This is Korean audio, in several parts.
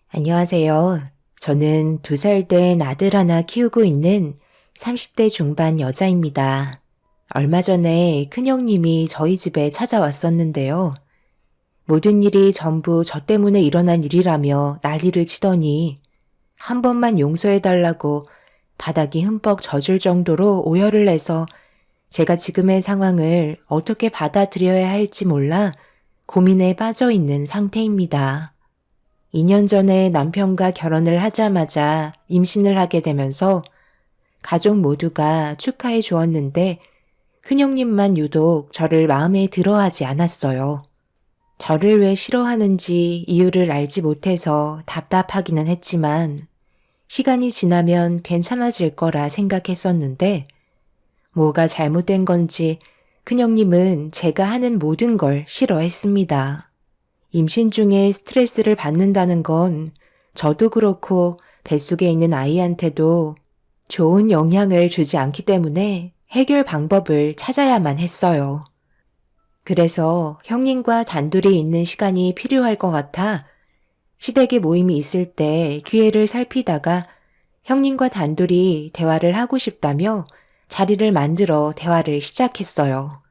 안녕하세요. 저는 2살 된 아들 하나 키우고 있는 30대 중반 여자입니다. 얼마 전에 큰형님이 저희 집에 찾아왔었는데요. 모든 일이 전부 저 때문에 일어난 일이라며 난리를 치더니 한 번만 용서해달라고 바닥이 흠뻑 젖을 정도로 오열을 내서 제가 지금의 상황을 어떻게 받아들여야 할지 몰라 고민에 빠져 있는 상태입니다. 2년 전에 남편과 결혼을 하자마자 임신을 하게 되면서 가족 모두가 축하해 주었는데 큰형님만 유독 저를 마음에 들어하지 않았어요. 저를 왜 싫어하는지 이유를 알지 못해서 답답하기는 했지만 시간이 지나면 괜찮아질 거라 생각했었는데 뭐가 잘못된 건지 큰형님은 제가 하는 모든 걸 싫어했습니다. 임신 중에 스트레스를 받는다는 건 저도 그렇고 뱃속에 있는 아이한테도 좋은 영향을 주지 않기 때문에 해결 방법을 찾아야만 했어요. 그래서 형님과 단둘이 있는 시간이 필요할 것 같아 시댁에 모임이 있을 때 기회를 살피다가 형님과 단둘이 대화를 하고 싶다며 자리를 만들어 대화를 시작했어요.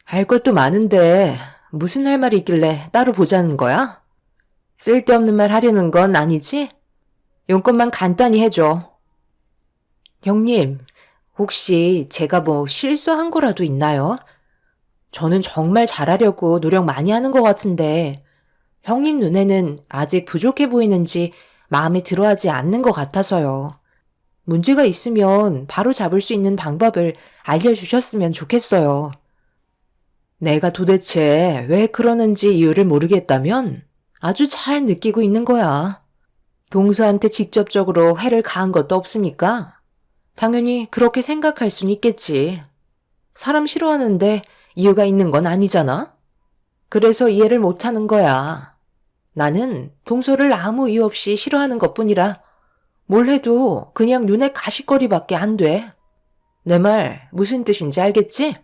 할 것도 많은데 무슨 할 말이 있길래 따로 보자는 거야? 쓸데없는 말 하려는 건 아니지? 용건만 간단히 해줘. 형님, 혹시 제가 뭐 실수한 거라도 있나요? 저는 정말 잘하려고 노력 많이 하는 것 같은데 형님 눈에는 아직 부족해 보이는지 마음에 들어하지 않는 것 같아서요. 문제가 있으면 바로 잡을 수 있는 방법을 알려주셨으면 좋겠어요. 내가 도대체 왜 그러는지 이유를 모르겠다면 아주 잘 느끼고 있는 거야. 동서한테 직접적으로 해를 가한 것도 없으니까 당연히 그렇게 생각할 순 있겠지. 사람 싫어하는데 이유가 있는 건 아니잖아? 그래서 이해를 못하는 거야. 나는 동서를 아무 이유 없이 싫어하는 것뿐이라 뭘 해도 그냥 눈에 가시거리밖에 안 돼. 내 말 무슨 뜻인지 알겠지?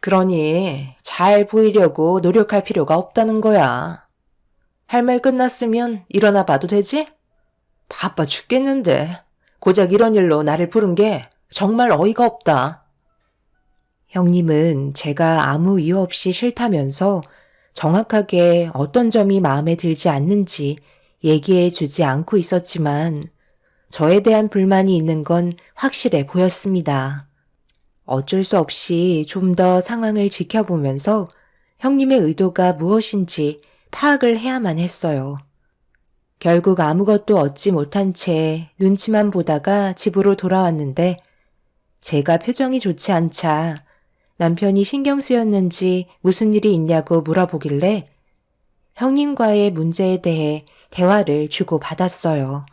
그러니 잘 보이려고 노력할 필요가 없다는 거야. 할 말 끝났으면 일어나 봐도 되지? 바빠 죽겠는데 고작 이런 일로 나를 부른 게 정말 어이가 없다. 형님은 제가 아무 이유 없이 싫다면서 정확하게 어떤 점이 마음에 들지 않는지 얘기해 주지 않고 있었지만 저에 대한 불만이 있는 건 확실해 보였습니다. 어쩔 수 없이 좀 더 상황을 지켜보면서 형님의 의도가 무엇인지 파악을 해야만 했어요. 결국 아무것도 얻지 못한 채 눈치만 보다가 집으로 돌아왔는데 제가 표정이 좋지 않자 남편이 신경 쓰였는지 무슨 일이 있냐고 물어보길래 형님과의 문제에 대해 대화를 주고받았어요.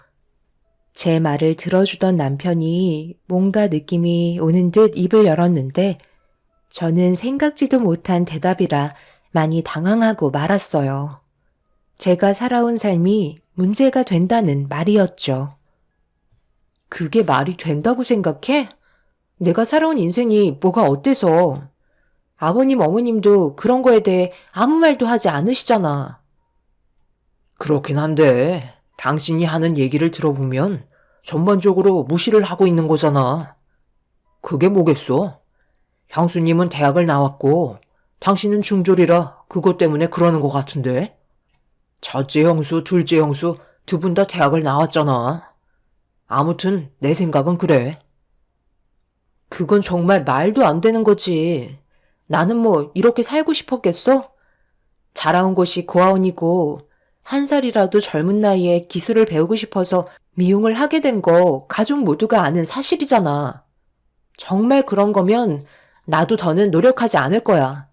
제 말을 들어주던 남편이 뭔가 느낌이 오는 듯 입을 열었는데 저는 생각지도 못한 대답이라 많이 당황하고 말았어요. 제가 살아온 삶이 문제가 된다는 말이었죠. 그게 말이 된다고 생각해? 내가 살아온 인생이 뭐가 어때서? 아버님, 어머님도 그런 거에 대해 아무 말도 하지 않으시잖아. 그렇긴 한데 당신이 하는 얘기를 들어보면 전반적으로 무시를 하고 있는 거잖아. 그게 뭐겠어? 형수님은 대학을 나왔고 당신은 중졸이라 그것 때문에 그러는 것 같은데? 첫째 형수, 둘째 형수 두 분 다 대학을 나왔잖아. 아무튼 내 생각은 그래. 그건 정말 말도 안 되는 거지. 나는 뭐 이렇게 살고 싶었겠어? 자라온 곳이 고아원이고 1살이라도 젊은 나이에 기술을 배우고 싶어서 미용을 하게 된 거 가족 모두가 아는 사실이잖아. 정말 그런 거면 나도 더는 노력하지 않을 거야.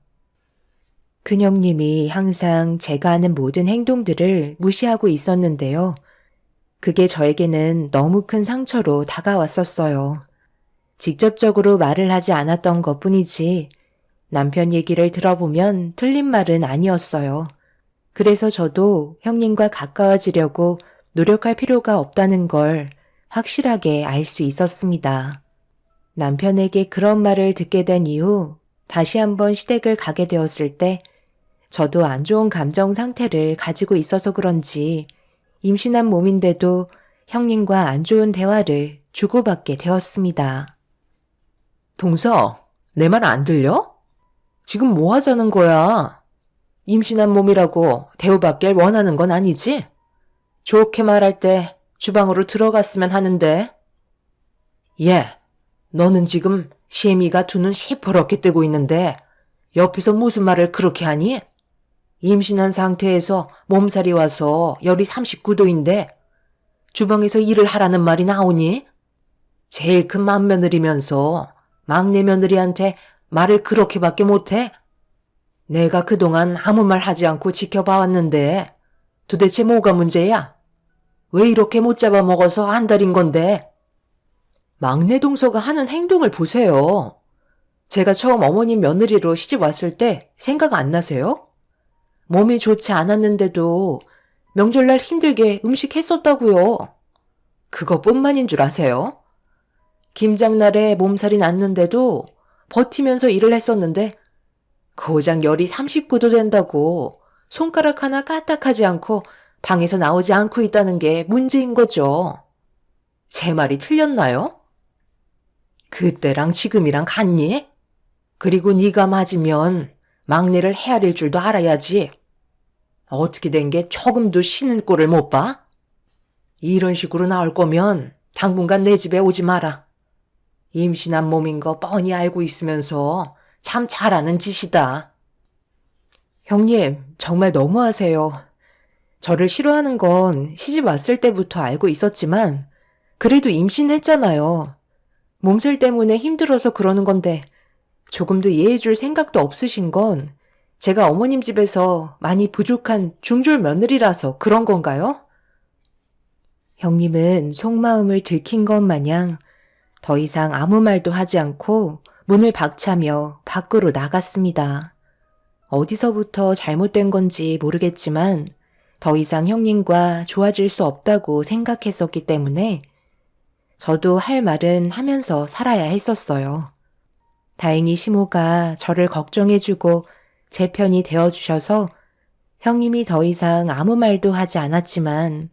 큰형님이 항상 제가 하는 모든 행동들을 무시하고 있었는데요. 그게 저에게는 너무 큰 상처로 다가왔었어요. 직접적으로 말을 하지 않았던 것뿐이지 남편 얘기를 들어보면 틀린 말은 아니었어요. 그래서 저도 형님과 가까워지려고 노력할 필요가 없다는 걸 확실하게 알 수 있었습니다. 남편에게 그런 말을 듣게 된 이후 다시 한번 시댁을 가게 되었을 때 저도 안 좋은 감정 상태를 가지고 있어서 그런지 임신한 몸인데도 형님과 안 좋은 대화를 주고받게 되었습니다. 동서, 내 말 안 들려? 지금 뭐 하자는 거야? 임신한 몸이라고 대우받길 원하는 건 아니지? 좋게 말할 때 주방으로 들어갔으면 하는데. 얘, 너는 지금 시애미가 두 눈 시퍼렇게 뜨고 있는데 옆에서 무슨 말을 그렇게 하니? 임신한 상태에서 몸살이 와서 열이 39도인데 주방에서 일을 하라는 말이 나오니? 제일 큰 맏며느리면서 막내 며느리한테 말을 그렇게밖에 못해? 내가 그동안 아무 말 하지 않고 지켜봐왔는데 도대체 뭐가 문제야? 왜 이렇게 못 잡아먹어서 안달인 건데? 막내 동서가 하는 행동을 보세요. 제가 처음 어머님 며느리로 시집 왔을 때 생각 안 나세요? 몸이 좋지 않았는데도 명절날 힘들게 음식 했었다고요. 그것뿐만인 줄 아세요? 김장날에 몸살이 났는데도 버티면서 일을 했었는데 고작 열이 39도 된다고 손가락 하나 까딱하지 않고 방에서 나오지 않고 있다는 게 문제인 거죠. 제 말이 틀렸나요? 그때랑 지금이랑 같니? 그리고 네가 맞으면 막내를 헤아릴 줄도 알아야지. 어떻게 된 게 조금도 쉬는 꼴을 못 봐? 이런 식으로 나올 거면 당분간 내 집에 오지 마라. 임신한 몸인 거 뻔히 알고 있으면서 참 잘하는 짓이다. 형님, 정말 너무하세요. 저를 싫어하는 건 시집 왔을 때부터 알고 있었지만 그래도 임신했잖아요. 몸살 때문에 힘들어서 그러는 건데 조금도 이해해줄 생각도 없으신 건 제가 어머님 집에서 많이 부족한 중졸 며느리라서 그런 건가요? 형님은 속마음을 들킨 것 마냥 더 이상 아무 말도 하지 않고 문을 박차며 밖으로 나갔습니다. 어디서부터 잘못된 건지 모르겠지만 더 이상 형님과 좋아질 수 없다고 생각했었기 때문에 저도 할 말은 하면서 살아야 했었어요. 다행히 시모가 저를 걱정해주고 제 편이 되어주셔서 형님이 더 이상 아무 말도 하지 않았지만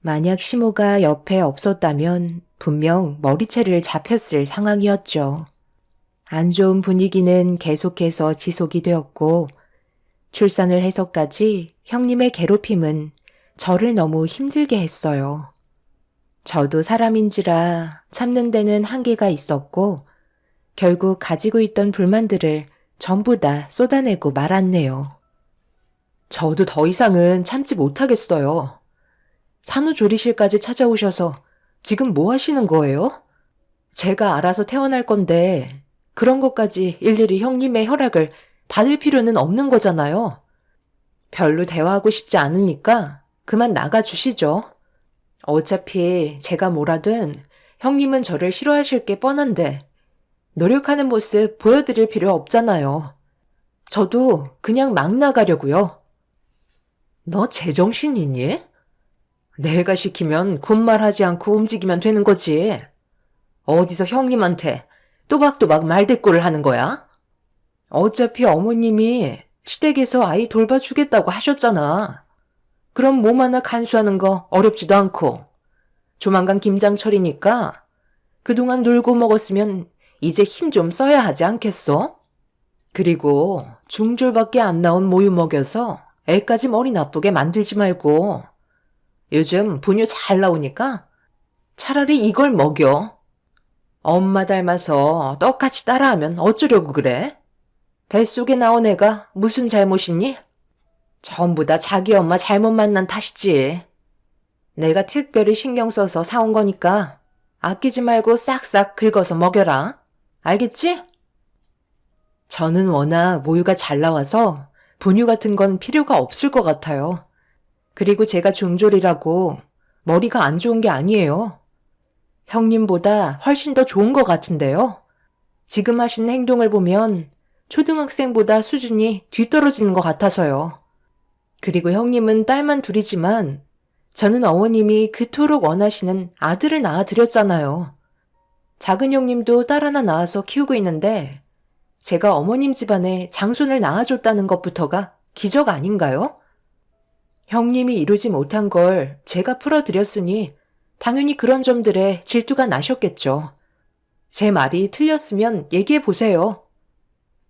만약 시모가 옆에 없었다면 분명 머리채를 잡혔을 상황이었죠. 안 좋은 분위기는 계속해서 지속이 되었고 출산을 해서까지 형님의 괴롭힘은 저를 너무 힘들게 했어요. 저도 사람인지라 참는 데는 한계가 있었고 결국 가지고 있던 불만들을 전부 다 쏟아내고 말았네요. 저도 더 이상은 참지 못하겠어요. 산후조리실까지 찾아오셔서 지금 뭐 하시는 거예요? 제가 알아서 태어날 건데 그런 것까지 일일이 형님의 허락을 받을 필요는 없는 거잖아요. 별로 대화하고 싶지 않으니까 그만 나가주시죠. 어차피 제가 뭐라든 형님은 저를 싫어하실 게 뻔한데 노력하는 모습 보여드릴 필요 없잖아요. 저도 그냥 막 나가려고요. 너 제정신이니? 내가 시키면 군말하지 않고 움직이면 되는 거지. 어디서 형님한테 또박또박 말대꾸를 하는 거야? 어차피 어머님이 시댁에서 아이 돌봐주겠다고 하셨잖아. 그럼 몸 하나 간수하는 거 어렵지도 않고 조만간 김장철이니까 그동안 놀고 먹었으면 이제 힘 좀 써야 하지 않겠어? 그리고 중졸밖에 안 나온 모유 먹여서 애까지 머리 나쁘게 만들지 말고 요즘 분유 잘 나오니까 차라리 이걸 먹여. 엄마 닮아서 똑같이 따라하면 어쩌려고 그래? 뱃속에 나온 애가 무슨 잘못이니? 전부 다 자기 엄마 잘못 만난 탓이지. 내가 특별히 신경 써서 사온 거니까 아끼지 말고 싹싹 긁어서 먹여라. 알겠지? 저는 워낙 모유가 잘 나와서 분유 같은 건 필요가 없을 것 같아요. 그리고 제가 중졸이라고 머리가 안 좋은 게 아니에요. 형님보다 훨씬 더 좋은 것 같은데요. 지금 하신 행동을 보면 초등학생보다 수준이 뒤떨어지는 것 같아서요. 그리고 형님은 딸만 둘이지만 저는 어머님이 그토록 원하시는 아들을 낳아드렸잖아요. 작은 형님도 딸 하나 낳아서 키우고 있는데 제가 어머님 집안에 장손을 낳아줬다는 것부터가 기적 아닌가요? 형님이 이루지 못한 걸 제가 풀어드렸으니 당연히 그런 점들에 질투가 나셨겠죠. 제 말이 틀렸으면 얘기해 보세요.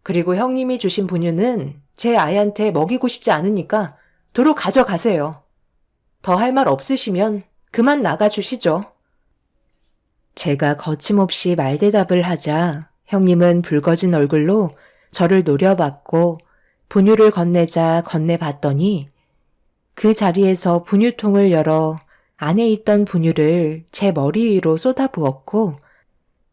그리고 형님이 주신 분유는 제 아이한테 먹이고 싶지 않으니까 도로 가져가세요. 더 할 말 없으시면 그만 나가주시죠. 제가 거침없이 말대답을 하자 형님은 붉어진 얼굴로 저를 노려봤고 분유를 건네봤더니 그 자리에서 분유통을 열어 안에 있던 분유를 제 머리 위로 쏟아부었고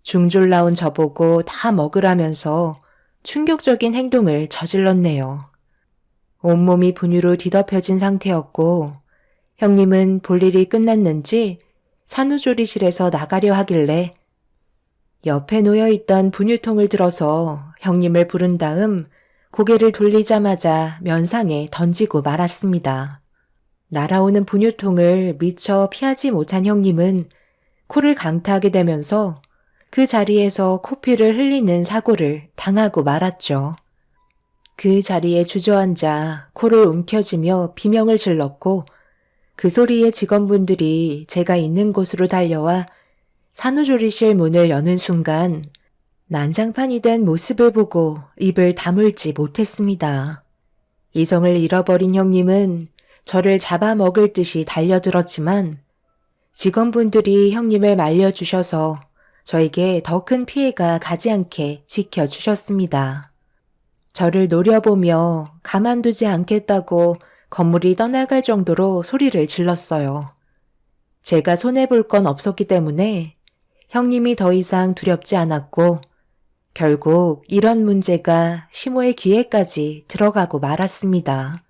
중졸 나온 저보고 다 먹으라면서 충격적인 행동을 저질렀네요. 온몸이 분유로 뒤덮여진 상태였고 형님은 볼일이 끝났는지 산후조리실에서 나가려 하길래 옆에 놓여있던 분유통을 들어서 형님을 부른 다음 고개를 돌리자마자 면상에 던지고 말았습니다. 날아오는 분유통을 미처 피하지 못한 형님은 코를 강타하게 되면서 그 자리에서 코피를 흘리는 사고를 당하고 말았죠. 그 자리에 주저앉아 코를 움켜쥐며 비명을 질렀고 그 소리에 직원분들이 제가 있는 곳으로 달려와 산후조리실 문을 여는 순간 난장판이 된 모습을 보고 입을 다물지 못했습니다. 이성을 잃어버린 형님은 저를 잡아먹을 듯이 달려들었지만 직원분들이 형님을 말려주셔서 저에게 더 큰 피해가 가지 않게 지켜주셨습니다. 저를 노려보며 가만두지 않겠다고 건물이 떠나갈 정도로 소리를 질렀어요. 제가 손해볼 건 없었기 때문에 형님이 더 이상 두렵지 않았고 결국 이런 문제가 시모의 귀에까지 들어가고 말았습니다.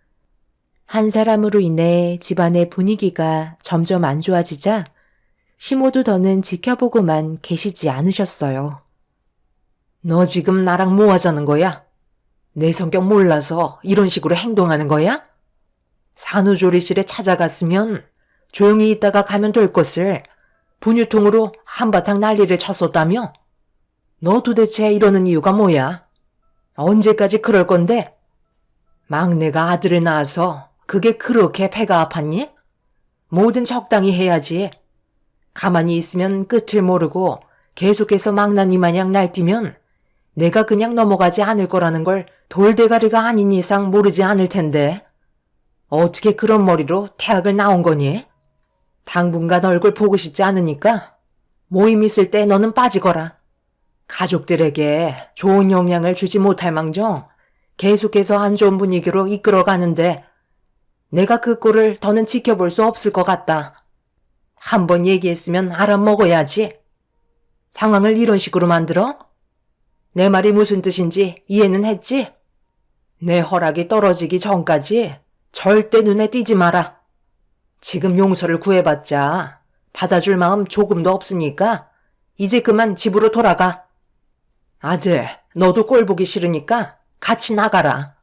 한 사람으로 인해 집안의 분위기가 점점 안 좋아지자 시모도 더는 지켜보고만 계시지 않으셨어요. 너 지금 나랑 뭐 하자는 거야? 내 성격 몰라서 이런 식으로 행동하는 거야? 산후조리실에 찾아갔으면 조용히 있다가 가면 될 것을 분유통으로 한바탕 난리를 쳤었다며? 너 도대체 이러는 이유가 뭐야? 언제까지 그럴 건데? 막내가 아들을 낳아서 그게 그렇게 배가 아팠니? 뭐든 적당히 해야지. 가만히 있으면 끝을 모르고 계속해서 망나니 마냥 날뛰면 내가 그냥 넘어가지 않을 거라는 걸 돌대가리가 아닌 이상 모르지 않을 텐데. 어떻게 그런 머리로 대학을 나온 거니? 당분간 얼굴 보고 싶지 않으니까 모임 있을 때 너는 빠지거라. 가족들에게 좋은 영향을 주지 못할 망정 계속해서 안 좋은 분위기로 이끌어가는데 내가 그 꼴을 더는 지켜볼 수 없을 것 같다. 한번 얘기했으면 알아먹어야지. 상황을 이런 식으로 만들어? 내 말이 무슨 뜻인지 이해는 했지? 내 허락이 떨어지기 전까지 절대 눈에 띄지 마라. 지금 용서를 구해봤자 받아줄 마음 조금도 없으니까 이제 그만 집으로 돌아가. 아들, 너도 꼴 보기 싫으니까 같이 나가라.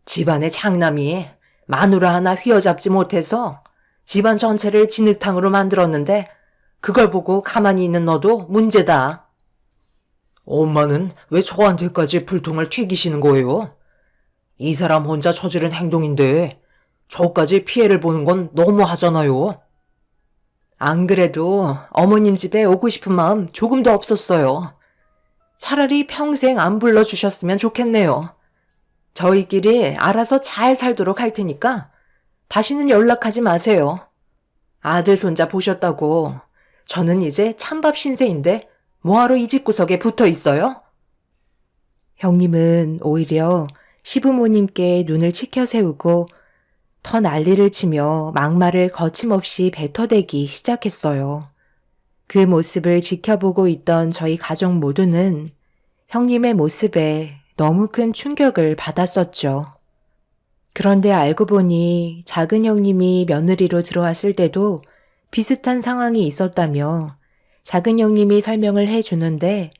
집안의 장남이 마누라 하나 휘어잡지 못해서 집안 전체를 진흙탕으로 만들었는데 그걸 보고 가만히 있는 너도 문제다. 엄마는 왜 저한테까지 불통을 튀기시는 거예요? 이 사람 혼자 저지른 행동인데 저까지 피해를 보는 건 너무하잖아요. 안 그래도 어머님 집에 오고 싶은 마음 조금도 없었어요. 차라리 평생 안 불러주셨으면 좋겠네요. 저희끼리 알아서 잘 살도록 할 테니까 다시는 연락하지 마세요. 아들 손자 보셨다고 저는 이제 찬밥 신세인데 뭐하러 이 집구석에 붙어 있어요? 형님은 오히려 시부모님께 눈을 치켜 세우고 더 난리를 치며 막말을 거침없이 뱉어대기 시작했어요. 그 모습을 지켜보고 있던 저희 가족 모두는 형님의 모습에 너무 큰 충격을 받았었죠. 그런데 알고 보니 작은 형님이 며느리로 들어왔을 때도 비슷한 상황이 있었다며 작은 형님이 설명을 해주는데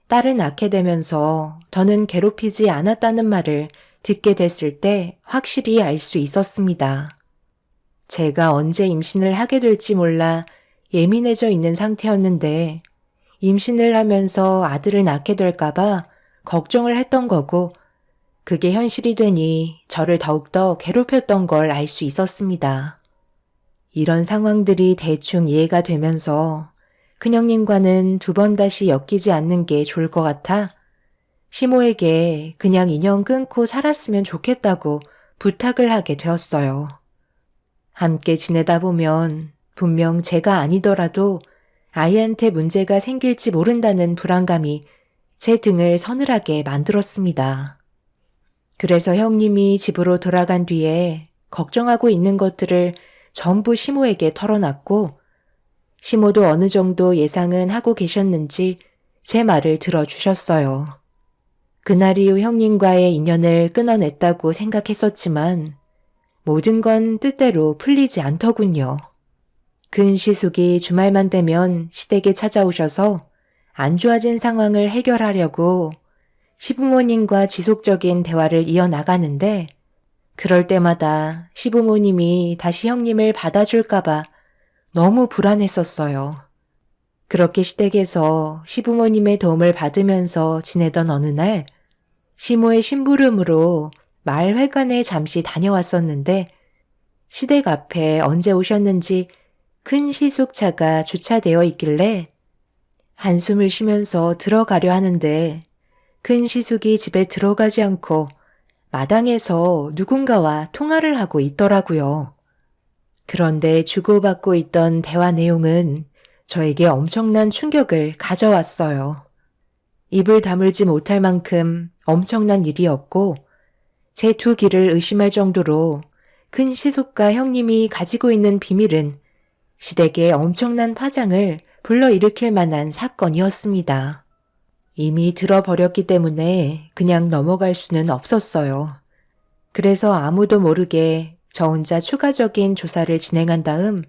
딸을 낳게 되면서 더는 괴롭히지 않았다는 말을 듣게 됐을 때 확실히 알 수 있었습니다. 제가 언제 임신을 하게 될지 몰라 예민해져 있는 상태였는데 임신을 하면서 아들을 낳게 될까봐 걱정을 했던 거고 그게 현실이 되니 저를 더욱더 괴롭혔던 걸 알 수 있었습니다. 이런 상황들이 대충 이해가 되면서 큰형님과는 두 번 다시 엮이지 않는 게 좋을 것 같아 시모에게 그냥 인연 끊고 살았으면 좋겠다고 부탁을 하게 되었어요. 함께 지내다 보면 분명 제가 아니더라도 아이한테 문제가 생길지 모른다는 불안감이 제 등을 서늘하게 만들었습니다. 그래서 형님이 집으로 돌아간 뒤에 걱정하고 있는 것들을 전부 시모에게 털어놨고 시모도 어느 정도 예상은 하고 계셨는지 제 말을 들어주셨어요. 그날 이후 형님과의 인연을 끊어냈다고 생각했었지만 모든 건 뜻대로 풀리지 않더군요. 근시숙이 주말만 되면 시댁에 찾아오셔서 안 좋아진 상황을 해결하려고 시부모님과 지속적인 대화를 이어나가는데 그럴 때마다 시부모님이 다시 형님을 받아줄까봐 너무 불안했었어요. 그렇게 시댁에서 시부모님의 도움을 받으면서 지내던 어느 날 시모의 심부름으로 마을 회관에 잠시 다녀왔었는데 시댁 앞에 언제 오셨는지 큰 시숙차가 주차되어 있길래 한숨을 쉬면서 들어가려 하는데 큰 시숙이 집에 들어가지 않고 마당에서 누군가와 통화를 하고 있더라고요. 그런데 주고받고 있던 대화 내용은 저에게 엄청난 충격을 가져왔어요. 입을 다물지 못할 만큼 엄청난 일이었고 제 두 귀를 의심할 정도로 큰 시숙과 형님이 가지고 있는 비밀은 시댁에 엄청난 파장을 불러일으킬 만한 사건이었습니다. 이미 들어버렸기 때문에 그냥 넘어갈 수는 없었어요. 그래서 아무도 모르게 저 혼자 추가적인 조사를 진행한 다음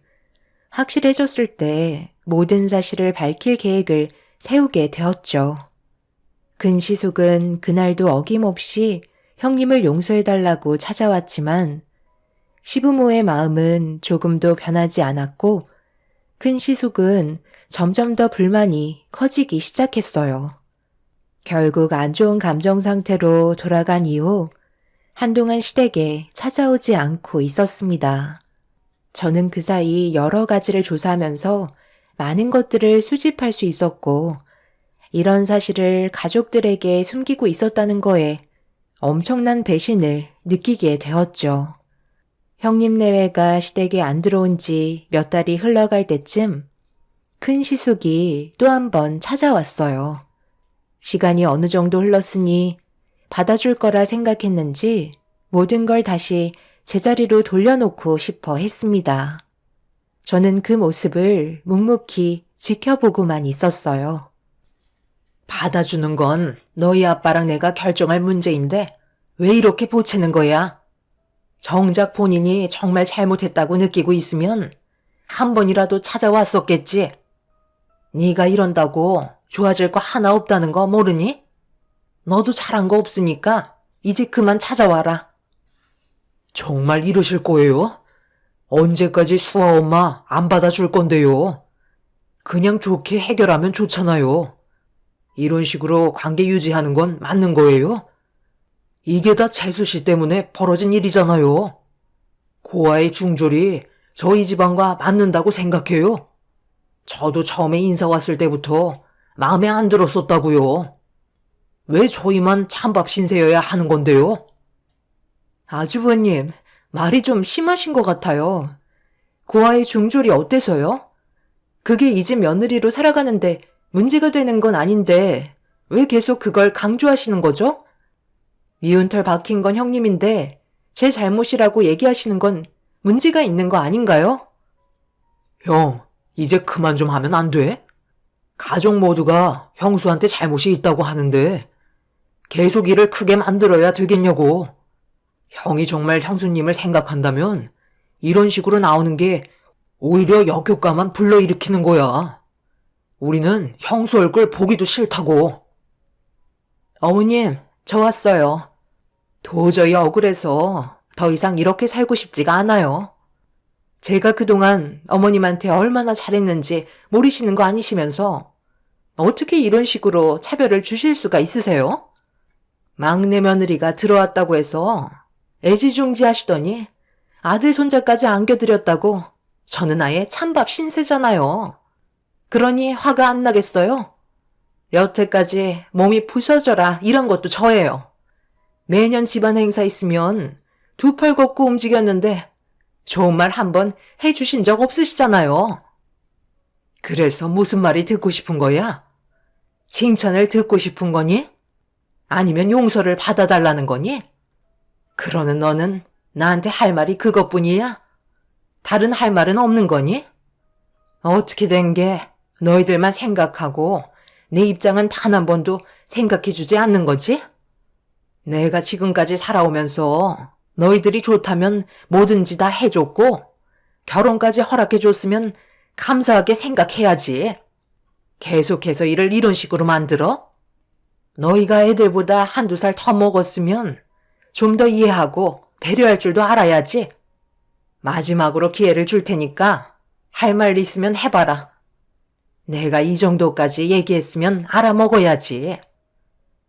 확실해졌을 때 모든 사실을 밝힐 계획을 세우게 되었죠. 근시숙은 그날도 어김없이 형님을 용서해달라고 찾아왔지만 시부모의 마음은 조금도 변하지 않았고 근시숙은 점점 더 불만이 커지기 시작했어요. 결국 안 좋은 감정 상태로 돌아간 이후 한동안 시댁에 찾아오지 않고 있었습니다. 저는 그 사이 여러 가지를 조사하면서 많은 것들을 수집할 수 있었고 이런 사실을 가족들에게 숨기고 있었다는 거에 엄청난 배신을 느끼게 되었죠. 형님 내외가 시댁에 안 들어온 지 몇 달이 흘러갈 때쯤 큰 시숙이 또 한 번 찾아왔어요. 시간이 어느 정도 흘렀으니 받아줄 거라 생각했는지 모든 걸 다시 제자리로 돌려놓고 싶어 했습니다. 저는 그 모습을 묵묵히 지켜보고만 있었어요. 받아주는 건 너희 아빠랑 내가 결정할 문제인데 왜 이렇게 보채는 거야? 정작 본인이 정말 잘못했다고 느끼고 있으면 한 번이라도 찾아왔었겠지. 네가 이런다고 좋아질 거 하나 없다는 거 모르니? 너도 잘한 거 없으니까 이제 그만 찾아와라. 정말 이러실 거예요? 언제까지 수아 엄마 안 받아줄 건데요? 그냥 좋게 해결하면 좋잖아요. 이런 식으로 관계 유지하는 건 맞는 거예요? 이게 다 재수 씨 때문에 벌어진 일이잖아요. 고아의 중졸이 저희 집안과 맞는다고 생각해요? 저도 처음에 인사 왔을 때부터 마음에 안 들었었다고요. 왜 저희만 찬밥 신세여야 하는 건데요? 아주버님, 말이 좀 심하신 것 같아요. 고아의 중졸이 어때서요? 그게 이 집 며느리로 살아가는데 문제가 되는 건 아닌데 왜 계속 그걸 강조하시는 거죠? 미운 털 박힌 건 형님인데 제 잘못이라고 얘기하시는 건 문제가 있는 거 아닌가요? 형, 이제 그만 좀 하면 안 돼? 가족 모두가 형수한테 잘못이 있다고 하는데 계속 일을 크게 만들어야 되겠냐고. 형이 정말 형수님을 생각한다면 이런 식으로 나오는 게 오히려 역효과만 불러일으키는 거야. 우리는 형수 얼굴 보기도 싫다고. 어머님, 저 왔어요. 도저히 억울해서 더 이상 이렇게 살고 싶지가 않아요. 제가 그동안 어머님한테 얼마나 잘했는지 모르시는 거 아니시면서 어떻게 이런 식으로 차별을 주실 수가 있으세요? 막내 며느리가 들어왔다고 해서 애지중지 하시더니 아들 손자까지 안겨드렸다고 저는 아예 찬밥 신세잖아요. 그러니 화가 안 나겠어요? 여태까지 몸이 부서져라 이런 것도 저예요. 매년 집안 행사 있으면 두 팔 걷고 움직였는데 좋은 말 한 번 해주신 적 없으시잖아요. 그래서 무슨 말이 듣고 싶은 거야? 칭찬을 듣고 싶은 거니? 아니면 용서를 받아달라는 거니? 그러는 너는 나한테 할 말이 그것뿐이야? 다른 할 말은 없는 거니? 어떻게 된 게 너희들만 생각하고 내 입장은 단 한 번도 생각해주지 않는 거지? 내가 지금까지 살아오면서 너희들이 좋다면 뭐든지 다 해줬고 결혼까지 허락해줬으면 감사하게 생각해야지. 계속해서 일을 이런 식으로 만들어? 너희가 애들보다 한두 살 더 먹었으면 좀 더 이해하고 배려할 줄도 알아야지. 마지막으로 기회를 줄 테니까 할 말 있으면 해봐라. 내가 이 정도까지 얘기했으면 알아먹어야지.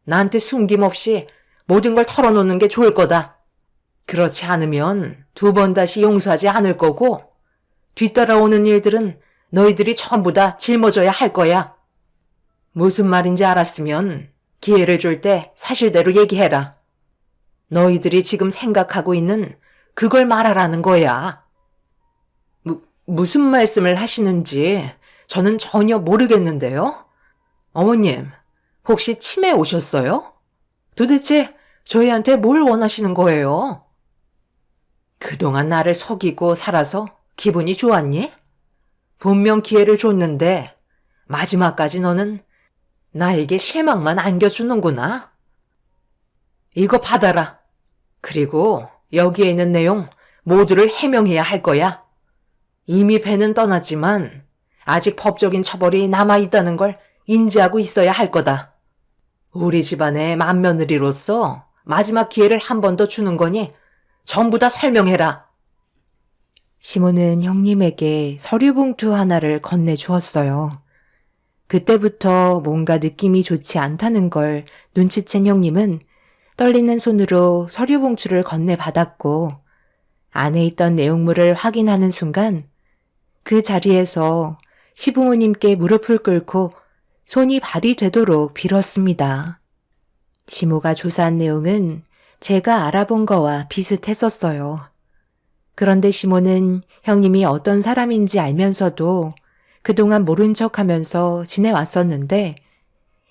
나한테 숨김없이 모든 걸 털어놓는 게 좋을 거다. 그렇지 않으면 두 번 다시 용서하지 않을 거고 뒤따라오는 일들은 너희들이 전부 다 짊어져야 할 거야. 무슨 말인지 알았으면 기회를 줄 때 사실대로 얘기해라. 너희들이 지금 생각하고 있는 그걸 말하라는 거야. 무슨 말씀을 하시는지 저는 전혀 모르겠는데요. 어머님, 혹시 치매 오셨어요? 도대체 저희한테 뭘 원하시는 거예요? 그동안 나를 속이고 살아서 기분이 좋았니? 분명 기회를 줬는데 마지막까지 너는 나에게 실망만 안겨주는구나. 이거 받아라. 그리고 여기에 있는 내용 모두를 해명해야 할 거야. 이미 배는 떠났지만 아직 법적인 처벌이 남아있다는 걸 인지하고 있어야 할 거다. 우리 집안의 맏며느리로서 마지막 기회를 한 번 더 주는 거니 전부 다 설명해라. 시모는 형님에게 서류 봉투 하나를 건네주었어요. 그때부터 뭔가 느낌이 좋지 않다는 걸 눈치챈 형님은 떨리는 손으로 서류 봉투를 건네받았고 안에 있던 내용물을 확인하는 순간 그 자리에서 시부모님께 무릎을 꿇고 손이 발이 되도록 빌었습니다. 시모가 조사한 내용은 제가 알아본 거와 비슷했었어요. 그런데 시모는 형님이 어떤 사람인지 알면서도 그동안 모른 척하면서 지내왔었는데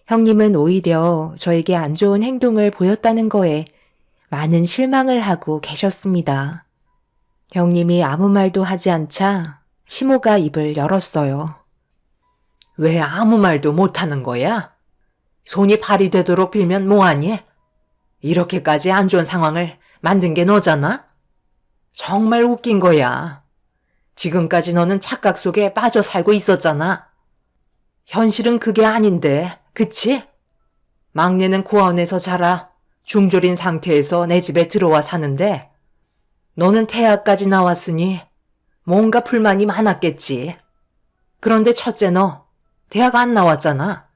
형님은 오히려 저에게 안 좋은 행동을 보였다는 거에 많은 실망을 하고 계셨습니다. 형님이 아무 말도 하지 않자 시모가 입을 열었어요. 왜 아무 말도 못하는 거야? 손이 발이 되도록 빌면 뭐하니? 이렇게까지 안 좋은 상황을 만든 게 너잖아? 정말 웃긴 거야. 지금까지 너는 착각 속에 빠져 살고 있었잖아. 현실은 그게 아닌데, 그치? 막내는 고아원에서 자라 중졸인 상태에서 내 집에 들어와 사는데 너는 대학까지 나왔으니 뭔가 불만이 많았겠지. 그런데 첫째 너 대학 안 나왔잖아.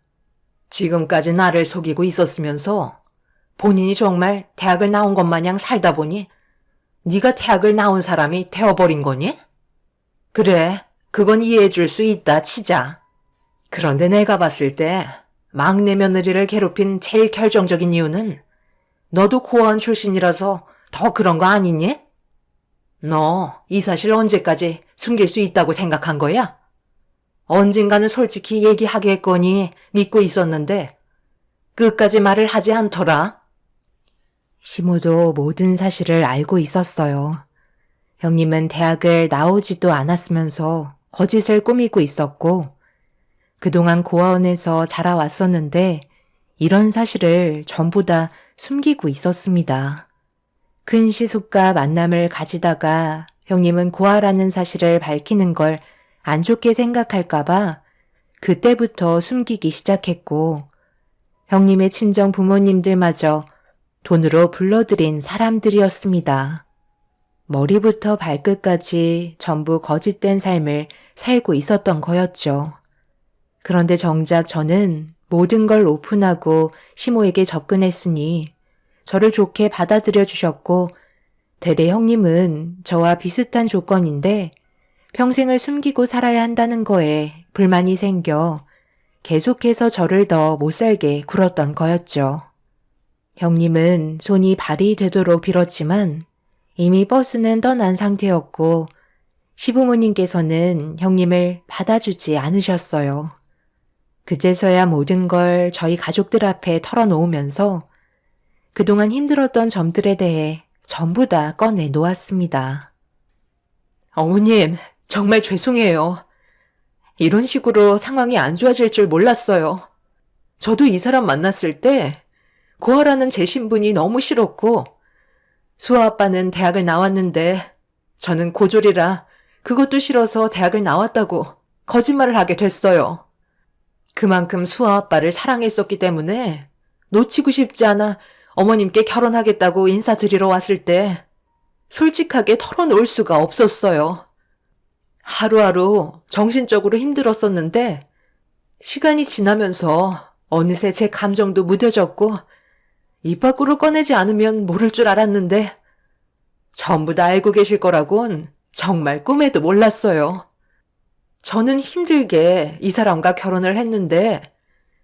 지금까지 나를 속이고 있었으면서 본인이 정말 대학을 나온 것 마냥 살다 보니 네가 대학을 나온 사람이 되어버린 거니? 그래, 그건 이해해 줄 수 있다 치자. 그런데 내가 봤을 때 막내 며느리를 괴롭힌 제일 결정적인 이유는 너도 고아원 출신이라서 더 그런 거 아니니? 너 이 사실 언제까지 숨길 수 있다고 생각한 거야? 언젠가는 솔직히 얘기하겠거니 믿고 있었는데 끝까지 말을 하지 않더라. 시모도 모든 사실을 알고 있었어요. 형님은 대학을 나오지도 않았으면서 거짓을 꾸미고 있었고 그동안 고아원에서 자라왔었는데 이런 사실을 전부 다 숨기고 있었습니다. 큰 시숙과 만남을 가지다가 형님은 고아라는 사실을 밝히는 걸 안 좋게 생각할까봐 그때부터 숨기기 시작했고 형님의 친정 부모님들마저 돈으로 불러들인 사람들이었습니다. 머리부터 발끝까지 전부 거짓된 삶을 살고 있었던 거였죠. 그런데 정작 저는 모든 걸 오픈하고 시모에게 접근했으니 저를 좋게 받아들여 주셨고, 되레 형님은 저와 비슷한 조건인데 평생을 숨기고 살아야 한다는 거에 불만이 생겨 계속해서 저를 더 못살게 굴었던 거였죠. 형님은 손이 발이 되도록 빌었지만 이미 버스는 떠난 상태였고 시부모님께서는 형님을 받아주지 않으셨어요. 그제서야 모든 걸 저희 가족들 앞에 털어놓으면서 그동안 힘들었던 점들에 대해 전부 다 꺼내 놓았습니다. 어머님, 정말 죄송해요. 이런 식으로 상황이 안 좋아질 줄 몰랐어요. 저도 이 사람 만났을 때 고아라는 제 신분이 너무 싫었고 수아 아빠는 대학을 나왔는데 저는 고졸이라 그것도 싫어서 대학을 나왔다고 거짓말을 하게 됐어요. 그만큼 수아 아빠를 사랑했었기 때문에 놓치고 싶지 않아 어머님께 결혼하겠다고 인사드리러 왔을 때 솔직하게 털어놓을 수가 없었어요. 하루하루 정신적으로 힘들었었는데 시간이 지나면서 어느새 제 감정도 무뎌졌고 입 밖으로 꺼내지 않으면 모를 줄 알았는데 전부 다 알고 계실 거라곤 정말 꿈에도 몰랐어요. 저는 힘들게 이 사람과 결혼을 했는데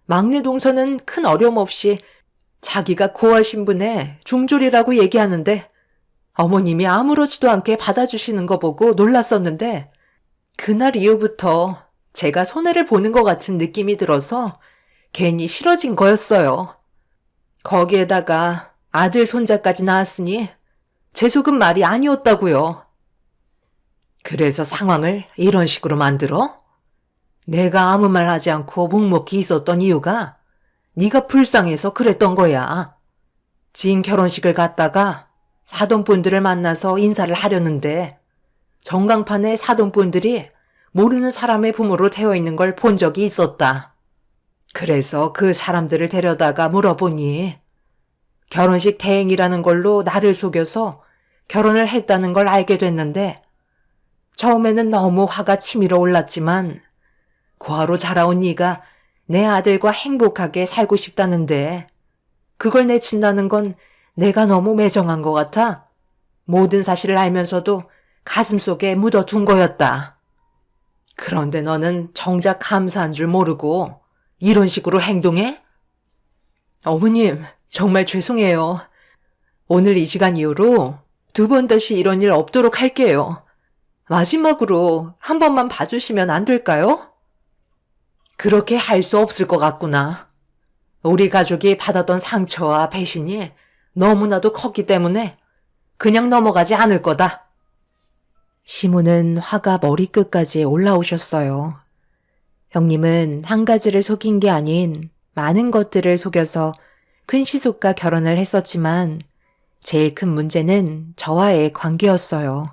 막내 동서는 큰 어려움 없이 자기가 고아 신분에 중졸이라고 얘기하는데 어머님이 아무렇지도 않게 받아주시는 거 보고 놀랐었는데 그날 이후부터 제가 손해를 보는 것 같은 느낌이 들어서 괜히 싫어진 거였어요. 거기에다가 아들 손자까지 낳았으니 제 속은 말이 아니었다고요. 그래서 상황을 이런 식으로 만들어? 내가 아무 말 하지 않고 묵묵히 있었던 이유가 네가 불쌍해서 그랬던 거야. 지인 결혼식을 갔다가 사돈분들을 만나서 인사를 하려는데 전광판에 사돈분들이 모르는 사람의 부모로 되어 있는 걸 본 적이 있었다. 그래서 그 사람들을 데려다가 물어보니 결혼식 대행이라는 걸로 나를 속여서 결혼을 했다는 걸 알게 됐는데 처음에는 너무 화가 치밀어 올랐지만 고아로 자라온 네가 내 아들과 행복하게 살고 싶다는데 그걸 내친다는 건 내가 너무 매정한 것 같아 모든 사실을 알면서도 가슴속에 묻어둔 거였다. 그런데 너는 정작 감사한 줄 모르고 이런 식으로 행동해? 어머님, 정말 죄송해요. 오늘 이 시간 이후로 2번 다시 이런 일 없도록 할게요. 마지막으로 한 번만 봐주시면 안 될까요? 그렇게 할 수 없을 것 같구나. 우리 가족이 받았던 상처와 배신이 너무나도 컸기 때문에 그냥 넘어가지 않을 거다. 시모는 화가 머리끝까지 올라오셨어요. 형님은 한 가지를 속인 게 아닌 많은 것들을 속여서 큰 시숙과 결혼을 했었지만 제일 큰 문제는 저와의 관계였어요.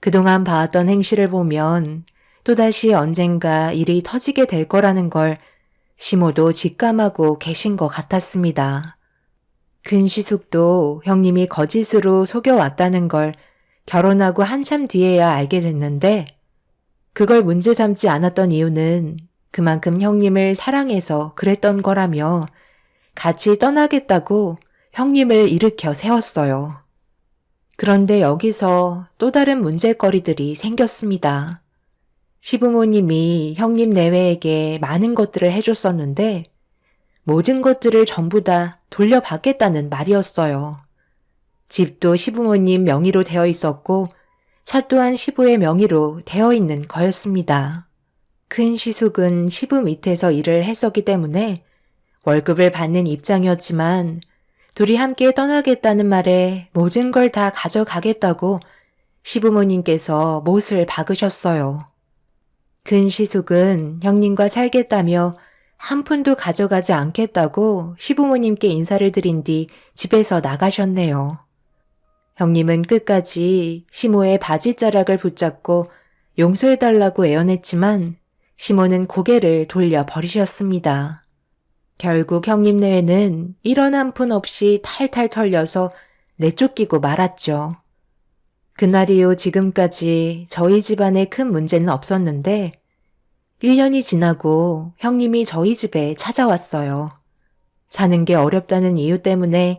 그동안 봐왔던 행실을 보면 또다시 언젠가 일이 터지게 될 거라는 걸 시모도 직감하고 계신 것 같았습니다. 큰 시숙도 형님이 거짓으로 속여왔다는 걸 결혼하고 한참 뒤에야 알게 됐는데 그걸 문제 삼지 않았던 이유는 그만큼 형님을 사랑해서 그랬던 거라며 같이 떠나겠다고 형님을 일으켜 세웠어요. 그런데 여기서 또 다른 문제거리들이 생겼습니다. 시부모님이 형님 내외에게 많은 것들을 해줬었는데 모든 것들을 전부 다 돌려받겠다는 말이었어요. 집도 시부모님 명의로 되어 있었고 차 또한 시부의 명의로 되어 있는 거였습니다. 큰 시숙은 시부 밑에서 일을 했었기 때문에 월급을 받는 입장이었지만 둘이 함께 떠나겠다는 말에 모든 걸 다 가져가겠다고 시부모님께서 못을 박으셨어요. 큰 시숙은 형님과 살겠다며 한 푼도 가져가지 않겠다고 시부모님께 인사를 드린 뒤 집에서 나가셨네요. 형님은 끝까지 시모의 바지자락을 붙잡고 용서해달라고 애원했지만 시모는 고개를 돌려 버리셨습니다. 결국 형님 내외는 1원 한 푼 없이 탈탈 털려서 내쫓기고 말았죠. 그날 이후 지금까지 저희 집안에 큰 문제는 없었는데 1년이 지나고 형님이 저희 집에 찾아왔어요. 사는 게 어렵다는 이유 때문에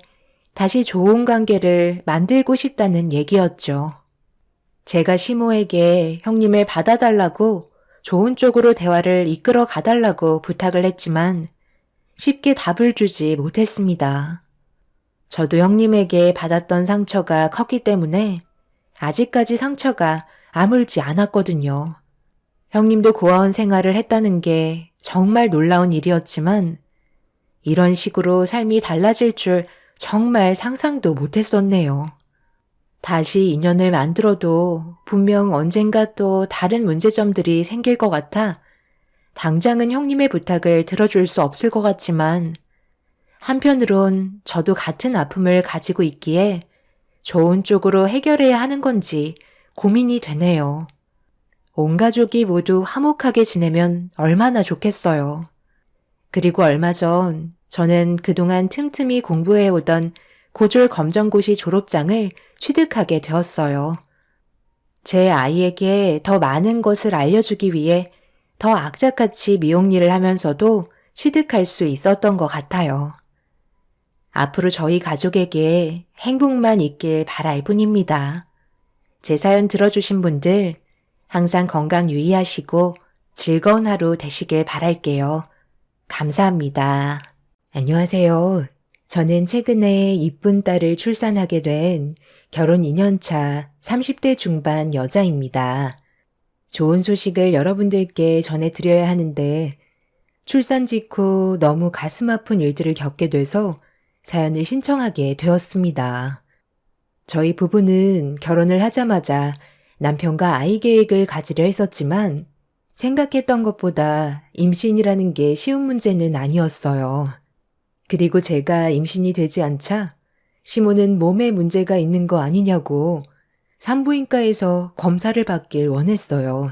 다시 좋은 관계를 만들고 싶다는 얘기였죠. 제가 시모에게 형님을 받아달라고 좋은 쪽으로 대화를 이끌어 가달라고 부탁을 했지만 쉽게 답을 주지 못했습니다. 저도 형님에게 받았던 상처가 컸기 때문에 아직까지 상처가 아물지 않았거든요. 형님도 고아원 생활을 했다는 게 정말 놀라운 일이었지만 이런 식으로 삶이 달라질 줄 정말 상상도 못했었네요. 다시 인연을 만들어도 분명 언젠가 또 다른 문제점들이 생길 것 같아 당장은 형님의 부탁을 들어줄 수 없을 것 같지만 한편으론 저도 같은 아픔을 가지고 있기에 좋은 쪽으로 해결해야 하는 건지 고민이 되네요. 온 가족이 모두 화목하게 지내면 얼마나 좋겠어요. 그리고 얼마 전 저는 그동안 틈틈이 공부해오던 고졸 검정고시 졸업장을 취득하게 되었어요. 제 아이에게 더 많은 것을 알려주기 위해 더 악착같이 미용 일을 하면서도 취득할 수 있었던 것 같아요. 앞으로 저희 가족에게 행복만 있길 바랄 뿐입니다. 제 사연 들어주신 분들 항상 건강 유의하시고 즐거운 하루 되시길 바랄게요. 감사합니다. 안녕하세요. 저는 최근에 이쁜 딸을 출산하게 된 결혼 2년차 30대 중반 여자입니다. 좋은 소식을 여러분들께 전해드려야 하는데 출산 직후 너무 가슴 아픈 일들을 겪게 돼서 사연을 신청하게 되었습니다. 저희 부부는 결혼을 하자마자 남편과 아이 계획을 가지려 했었지만 생각했던 것보다 임신이라는 게 쉬운 문제는 아니었어요. 그리고 제가 임신이 되지 않자 시모는 몸에 문제가 있는 거 아니냐고 산부인과에서 검사를 받길 원했어요.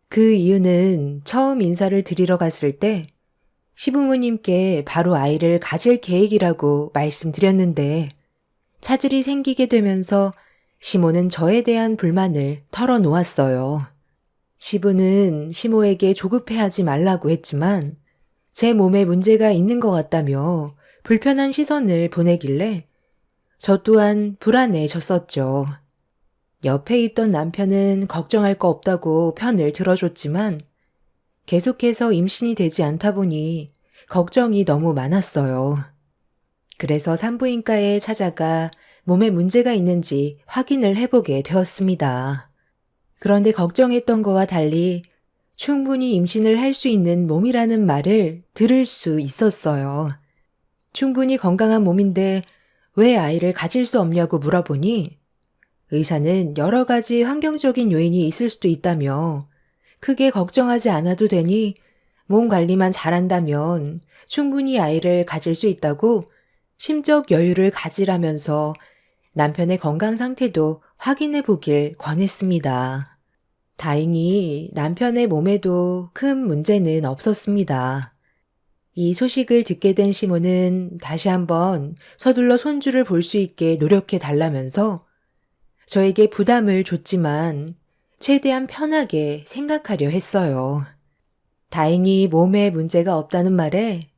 그 이유는 처음 인사를 드리러 갔을 때 시부모님께 바로 아이를 가질 계획이라고 말씀드렸는데 차질이 생기게 되면서 시모는 저에 대한 불만을 털어놓았어요. 시부는 시모에게 조급해하지 말라고 했지만 제 몸에 문제가 있는 것 같다며 불편한 시선을 보내길래 저 또한 불안해졌었죠. 옆에 있던 남편은 걱정할 거 없다고 편을 들어줬지만 계속해서 임신이 되지 않다 보니 걱정이 너무 많았어요. 그래서 산부인과에 찾아가 몸에 문제가 있는지 확인을 해보게 되었습니다. 그런데 걱정했던 거와 달리 충분히 임신을 할 수 있는 몸이라는 말을 들을 수 있었어요. 충분히 건강한 몸인데 왜 아이를 가질 수 없냐고 물어보니 의사는 여러 가지 환경적인 요인이 있을 수도 있다며 크게 걱정하지 않아도 되니 몸 관리만 잘한다면 충분히 아이를 가질 수 있다고 심적 여유를 가지라면서 남편의 건강 상태도 확인해 보길 권했습니다. 다행히 남편의 몸에도 큰 문제는 없었습니다. 이 소식을 듣게 된 시모는 다시 한번 서둘러 손주를 볼 수 있게 노력해 달라면서 저에게 부담을 줬지만 최대한 편하게 생각하려 했어요. 다행히 몸에 문제가 없다는 말에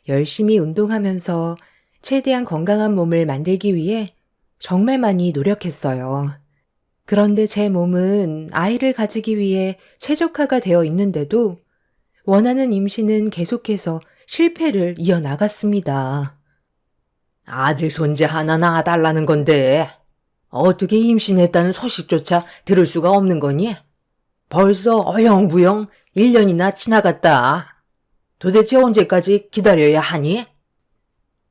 열심히 운동하면서 최대한 건강한 몸을 만들기 위해 정말 많이 노력했어요. 그런데 제 몸은 아이를 가지기 위해 최적화가 되어 있는데도 원하는 임신은 계속해서 실패를 이어나갔습니다. 아들 손자 하나 낳아달라는 건데 어떻게 임신했다는 소식조차 들을 수가 없는 거니? 벌써 어영부영 1년이나 지나갔다. 도대체 언제까지 기다려야 하니?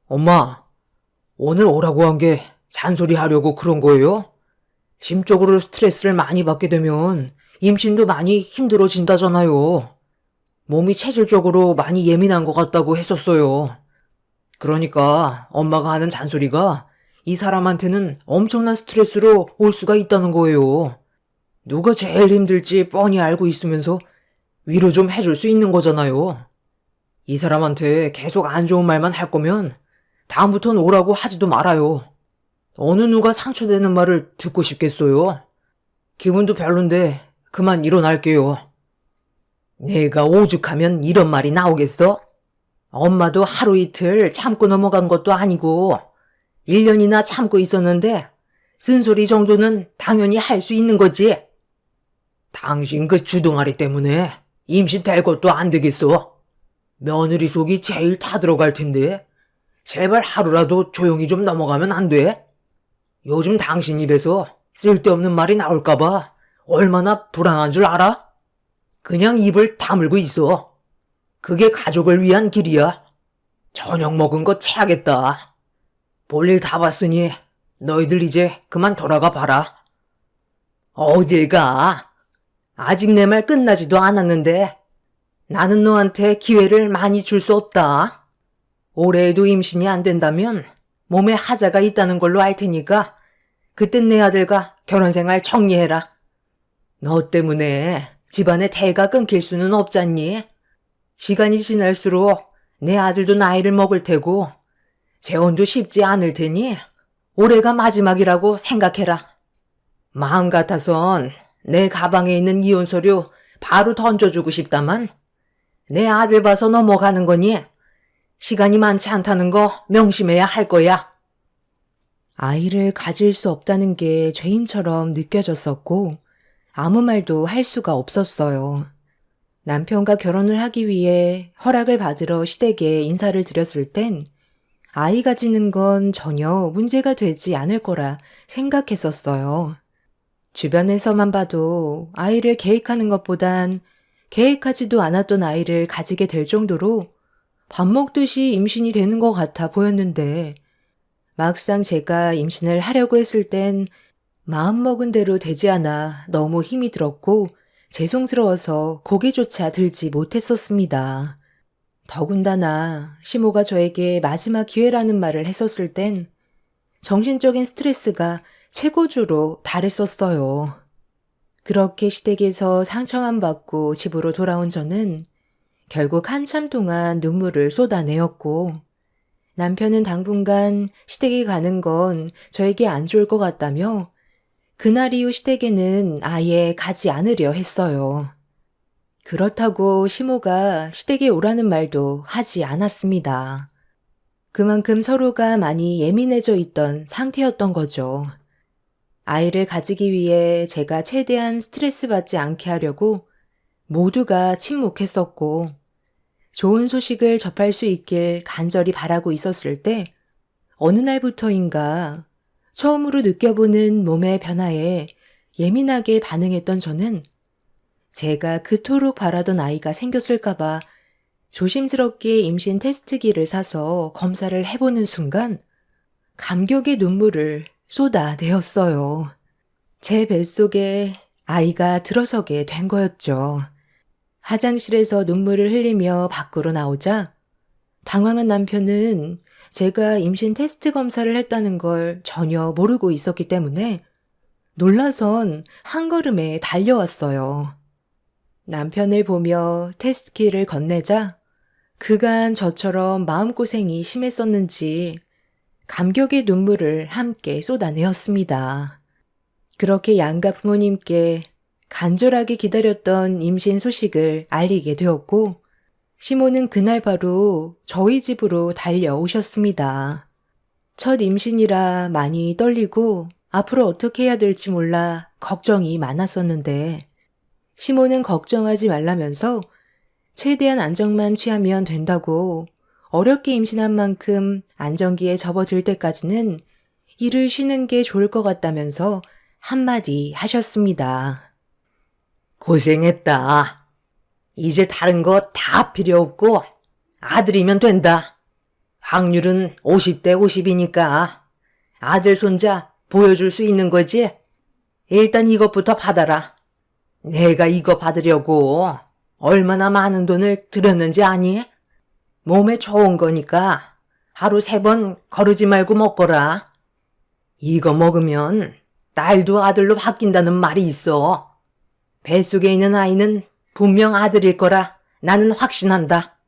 엄마, 오늘 오라고 한 게 잔소리 하려고 그런 거예요? 심적으로 스트레스를 많이 받게 되면 임신도 많이 힘들어진다잖아요. 몸이 체질적으로 많이 예민한 것 같다고 했었어요. 그러니까 엄마가 하는 잔소리가 이 사람한테는 엄청난 스트레스로 올 수가 있다는 거예요. 누가 제일 힘들지 뻔히 알고 있으면서 위로 좀 해줄 수 있는 거잖아요. 이 사람한테 계속 안 좋은 말만 할 거면 다음부턴 오라고 하지도 말아요. 어느 누가 상처되는 말을 듣고 싶겠어요? 기분도 별론데 그만 일어날게요. 내가 오죽하면 이런 말이 나오겠어? 엄마도 하루 이틀 참고 넘어간 것도 아니고 1년이나 참고 있었는데 쓴소리 정도는 당연히 할 수 있는 거지. 당신 그 주둥아리 때문에 임신 될 것도 안 되겠어. 며느리 속이 제일 타들어갈 텐데 제발 하루라도 조용히 좀 넘어가면 안 돼? 요즘 당신 입에서 쓸데없는 말이 나올까봐 얼마나 불안한 줄 알아? 그냥 입을 다물고 있어. 그게 가족을 위한 길이야. 저녁 먹은 거 체하겠다. 볼일 다 봤으니 너희들 이제 그만 돌아가 봐라. 어딜 가? 아직 내 말 끝나지도 않았는데 나는 너한테 기회를 많이 줄 수 없다. 올해에도 임신이 안 된다면 몸에 하자가 있다는 걸로 알 테니까 그땐 내 아들과 결혼생활 정리해라. 너 때문에 집안의 대가 끊길 수는 없잖니. 시간이 지날수록 내 아들도 나이를 먹을 테고 재혼도 쉽지 않을 테니 올해가 마지막이라고 생각해라. 마음 같아선 내 가방에 있는 이혼 서류 바로 던져주고 싶다만 내 아들 봐서 넘어가는 거니 시간이 많지 않다는 거 명심해야 할 거야. 아이를 가질 수 없다는 게 죄인처럼 느껴졌었고 아무 말도 할 수가 없었어요. 남편과 결혼을 하기 위해 허락을 받으러 시댁에 인사를 드렸을 땐 아이 가지는 건 전혀 문제가 되지 않을 거라 생각했었어요. 주변에서만 봐도 아이를 계획하는 것보단 계획하지도 않았던 아이를 가지게 될 정도로 밥 먹듯이 임신이 되는 것 같아 보였는데 막상 제가 임신을 하려고 했을 땐 마음먹은 대로 되지 않아 너무 힘이 들었고 죄송스러워서 고개조차 들지 못했었습니다. 더군다나 시모가 저에게 마지막 기회라는 말을 했었을 땐 정신적인 스트레스가 최고조로 달했었어요. 그렇게 시댁에서 상처만 받고 집으로 돌아온 저는 결국 한참 동안 눈물을 쏟아내었고 남편은 당분간 시댁에 가는 건 저에게 안 좋을 것 같다며 그날 이후 시댁에는 아예 가지 않으려 했어요. 그렇다고 시모가 시댁에 오라는 말도 하지 않았습니다. 그만큼 서로가 많이 예민해져 있던 상태였던 거죠. 아이를 가지기 위해 제가 최대한 스트레스 받지 않게 하려고 모두가 침묵했었고 좋은 소식을 접할 수 있길 간절히 바라고 있었을 때 어느 날부터인가 처음으로 느껴보는 몸의 변화에 예민하게 반응했던 저는 제가 그토록 바라던 아이가 생겼을까봐 조심스럽게 임신 테스트기를 사서 검사를 해보는 순간 감격의 눈물을 쏟아내었어요. 제 뱃속에 아이가 들어서게 된 거였죠. 화장실에서 눈물을 흘리며 밖으로 나오자 당황한 남편은 제가 임신 테스트 검사를 했다는 걸 전혀 모르고 있었기 때문에 놀라선 한 걸음에 달려왔어요. 남편을 보며 테스트키를 건네자 그간 저처럼 마음고생이 심했었는지 감격의 눈물을 함께 쏟아내었습니다. 그렇게 양가 부모님께 간절하게 기다렸던 임신 소식을 알리게 되었고 시모는 그날 바로 저희 집으로 달려오셨습니다. 첫 임신이라 많이 떨리고 앞으로 어떻게 해야 될지 몰라 걱정이 많았었는데 시모는 걱정하지 말라면서 최대한 안정만 취하면 된다고 어렵게 임신한 만큼 안정기에 접어들 때까지는 일을 쉬는 게 좋을 것 같다면서 한마디 하셨습니다. 고생했다. 이제 다른 거 다 필요 없고 아들이면 된다. 확률은 50대 50이니까 아들 손자 보여줄 수 있는 거지? 일단 이것부터 받아라. 내가 이거 받으려고 얼마나 많은 돈을 들였는지 아니? 몸에 좋은 거니까 하루 3번 거르지 말고 먹거라. 이거 먹으면 딸도 아들로 바뀐다는 말이 있어. 뱃속에 있는 아이는 분명 아들일 거라 나는 확신한다.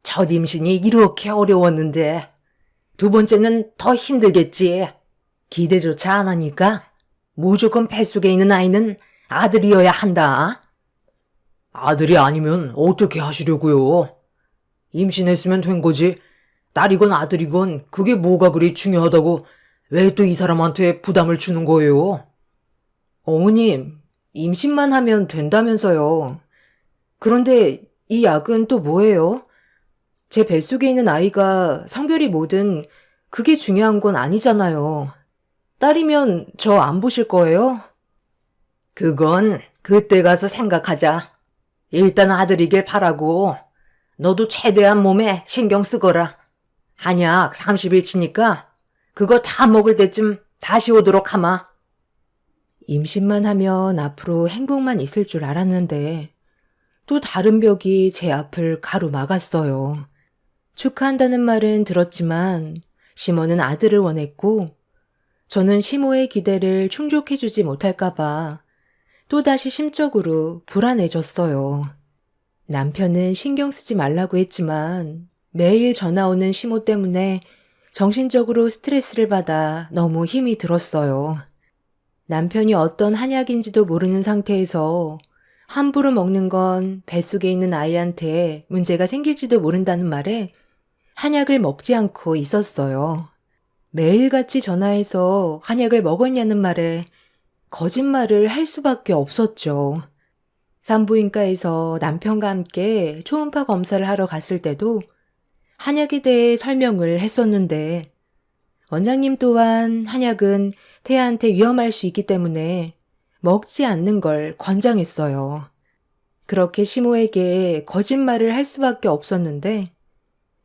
첫 임신이 이렇게 어려웠는데 두 번째는 더 힘들겠지. 기대조차 안 하니까 무조건 뱃속에 있는 아이는 아들이어야 한다. 아들이 아니면 어떻게 하시려고요? 임신했으면 된 거지. 딸이건 아들이건 그게 뭐가 그리 중요하다고 왜 또 이 사람한테 부담을 주는 거예요? 어머님, 임신만 하면 된다면서요. 그런데 이 약은 또 뭐예요? 제 뱃속에 있는 아이가 성별이 뭐든 그게 중요한 건 아니잖아요. 딸이면 저 안 보실 거예요? 그건 그때 가서 생각하자. 일단 아들이길 바라고 너도 최대한 몸에 신경 쓰거라. 한약 30일치니까 그거 다 먹을 때쯤 다시 오도록 하마. 임신만 하면 앞으로 행복만 있을 줄 알았는데 또 다른 벽이 제 앞을 가로막았어요. 축하한다는 말은 들었지만 시모는 아들을 원했고 저는 시모의 기대를 충족해주지 못할까봐 또다시 심적으로 불안해졌어요. 남편은 신경 쓰지 말라고 했지만 매일 전화 오는 시모 때문에 정신적으로 스트레스를 받아 너무 힘이 들었어요. 남편이 어떤 한약인지도 모르는 상태에서 함부로 먹는 건 뱃속에 있는 아이한테 문제가 생길지도 모른다는 말에 한약을 먹지 않고 있었어요. 매일같이 전화해서 한약을 먹었냐는 말에 거짓말을 할 수밖에 없었죠. 산부인과에서 남편과 함께 초음파 검사를 하러 갔을 때도 한약에 대해 설명을 했었는데 원장님 또한 한약은 태아한테 위험할 수 있기 때문에 먹지 않는 걸 권장했어요. 그렇게 시모에게 거짓말을 할 수밖에 없었는데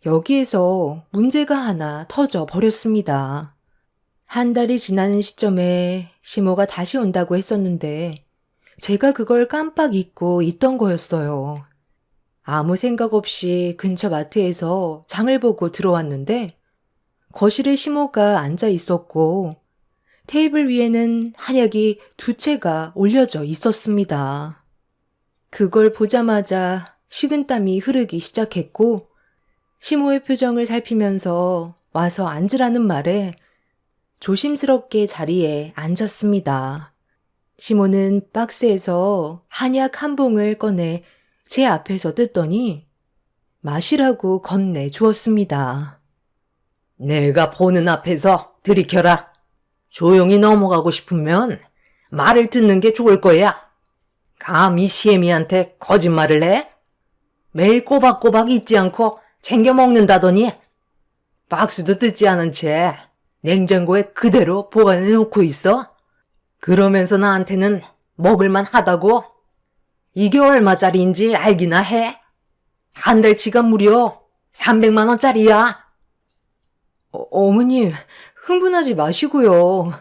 여기에서 문제가 하나 터져 버렸습니다. 한 달이 지나는 시점에 시모가 다시 온다고 했었는데 제가 그걸 깜빡 잊고 있던 거였어요. 아무 생각 없이 근처 마트에서 장을 보고 들어왔는데 거실에 시모가 앉아 있었고 테이블 위에는 한약이 2채가 올려져 있었습니다. 그걸 보자마자 식은땀이 흐르기 시작했고 시모의 표정을 살피면서 와서 앉으라는 말에 조심스럽게 자리에 앉았습니다. 시모는 박스에서 한약 한 봉을 꺼내 제 앞에서 뜯더니 마시라고 건네 주었습니다. 내가 보는 앞에서 들이켜라. 조용히 넘어가고 싶으면 말을 듣는 게 좋을 거야. 감히 시애미한테 거짓말을 해? 매일 꼬박꼬박 잊지 않고 챙겨 먹는다더니 박스도 뜯지 않은 채 냉장고에 그대로 보관해 놓고 있어? 그러면서 나한테는 먹을만 하다고? 이게 얼마짜리인지 알기나 해? 한 달치가 무려 300만 원짜리야. 어머님, 흥분하지 마시고요.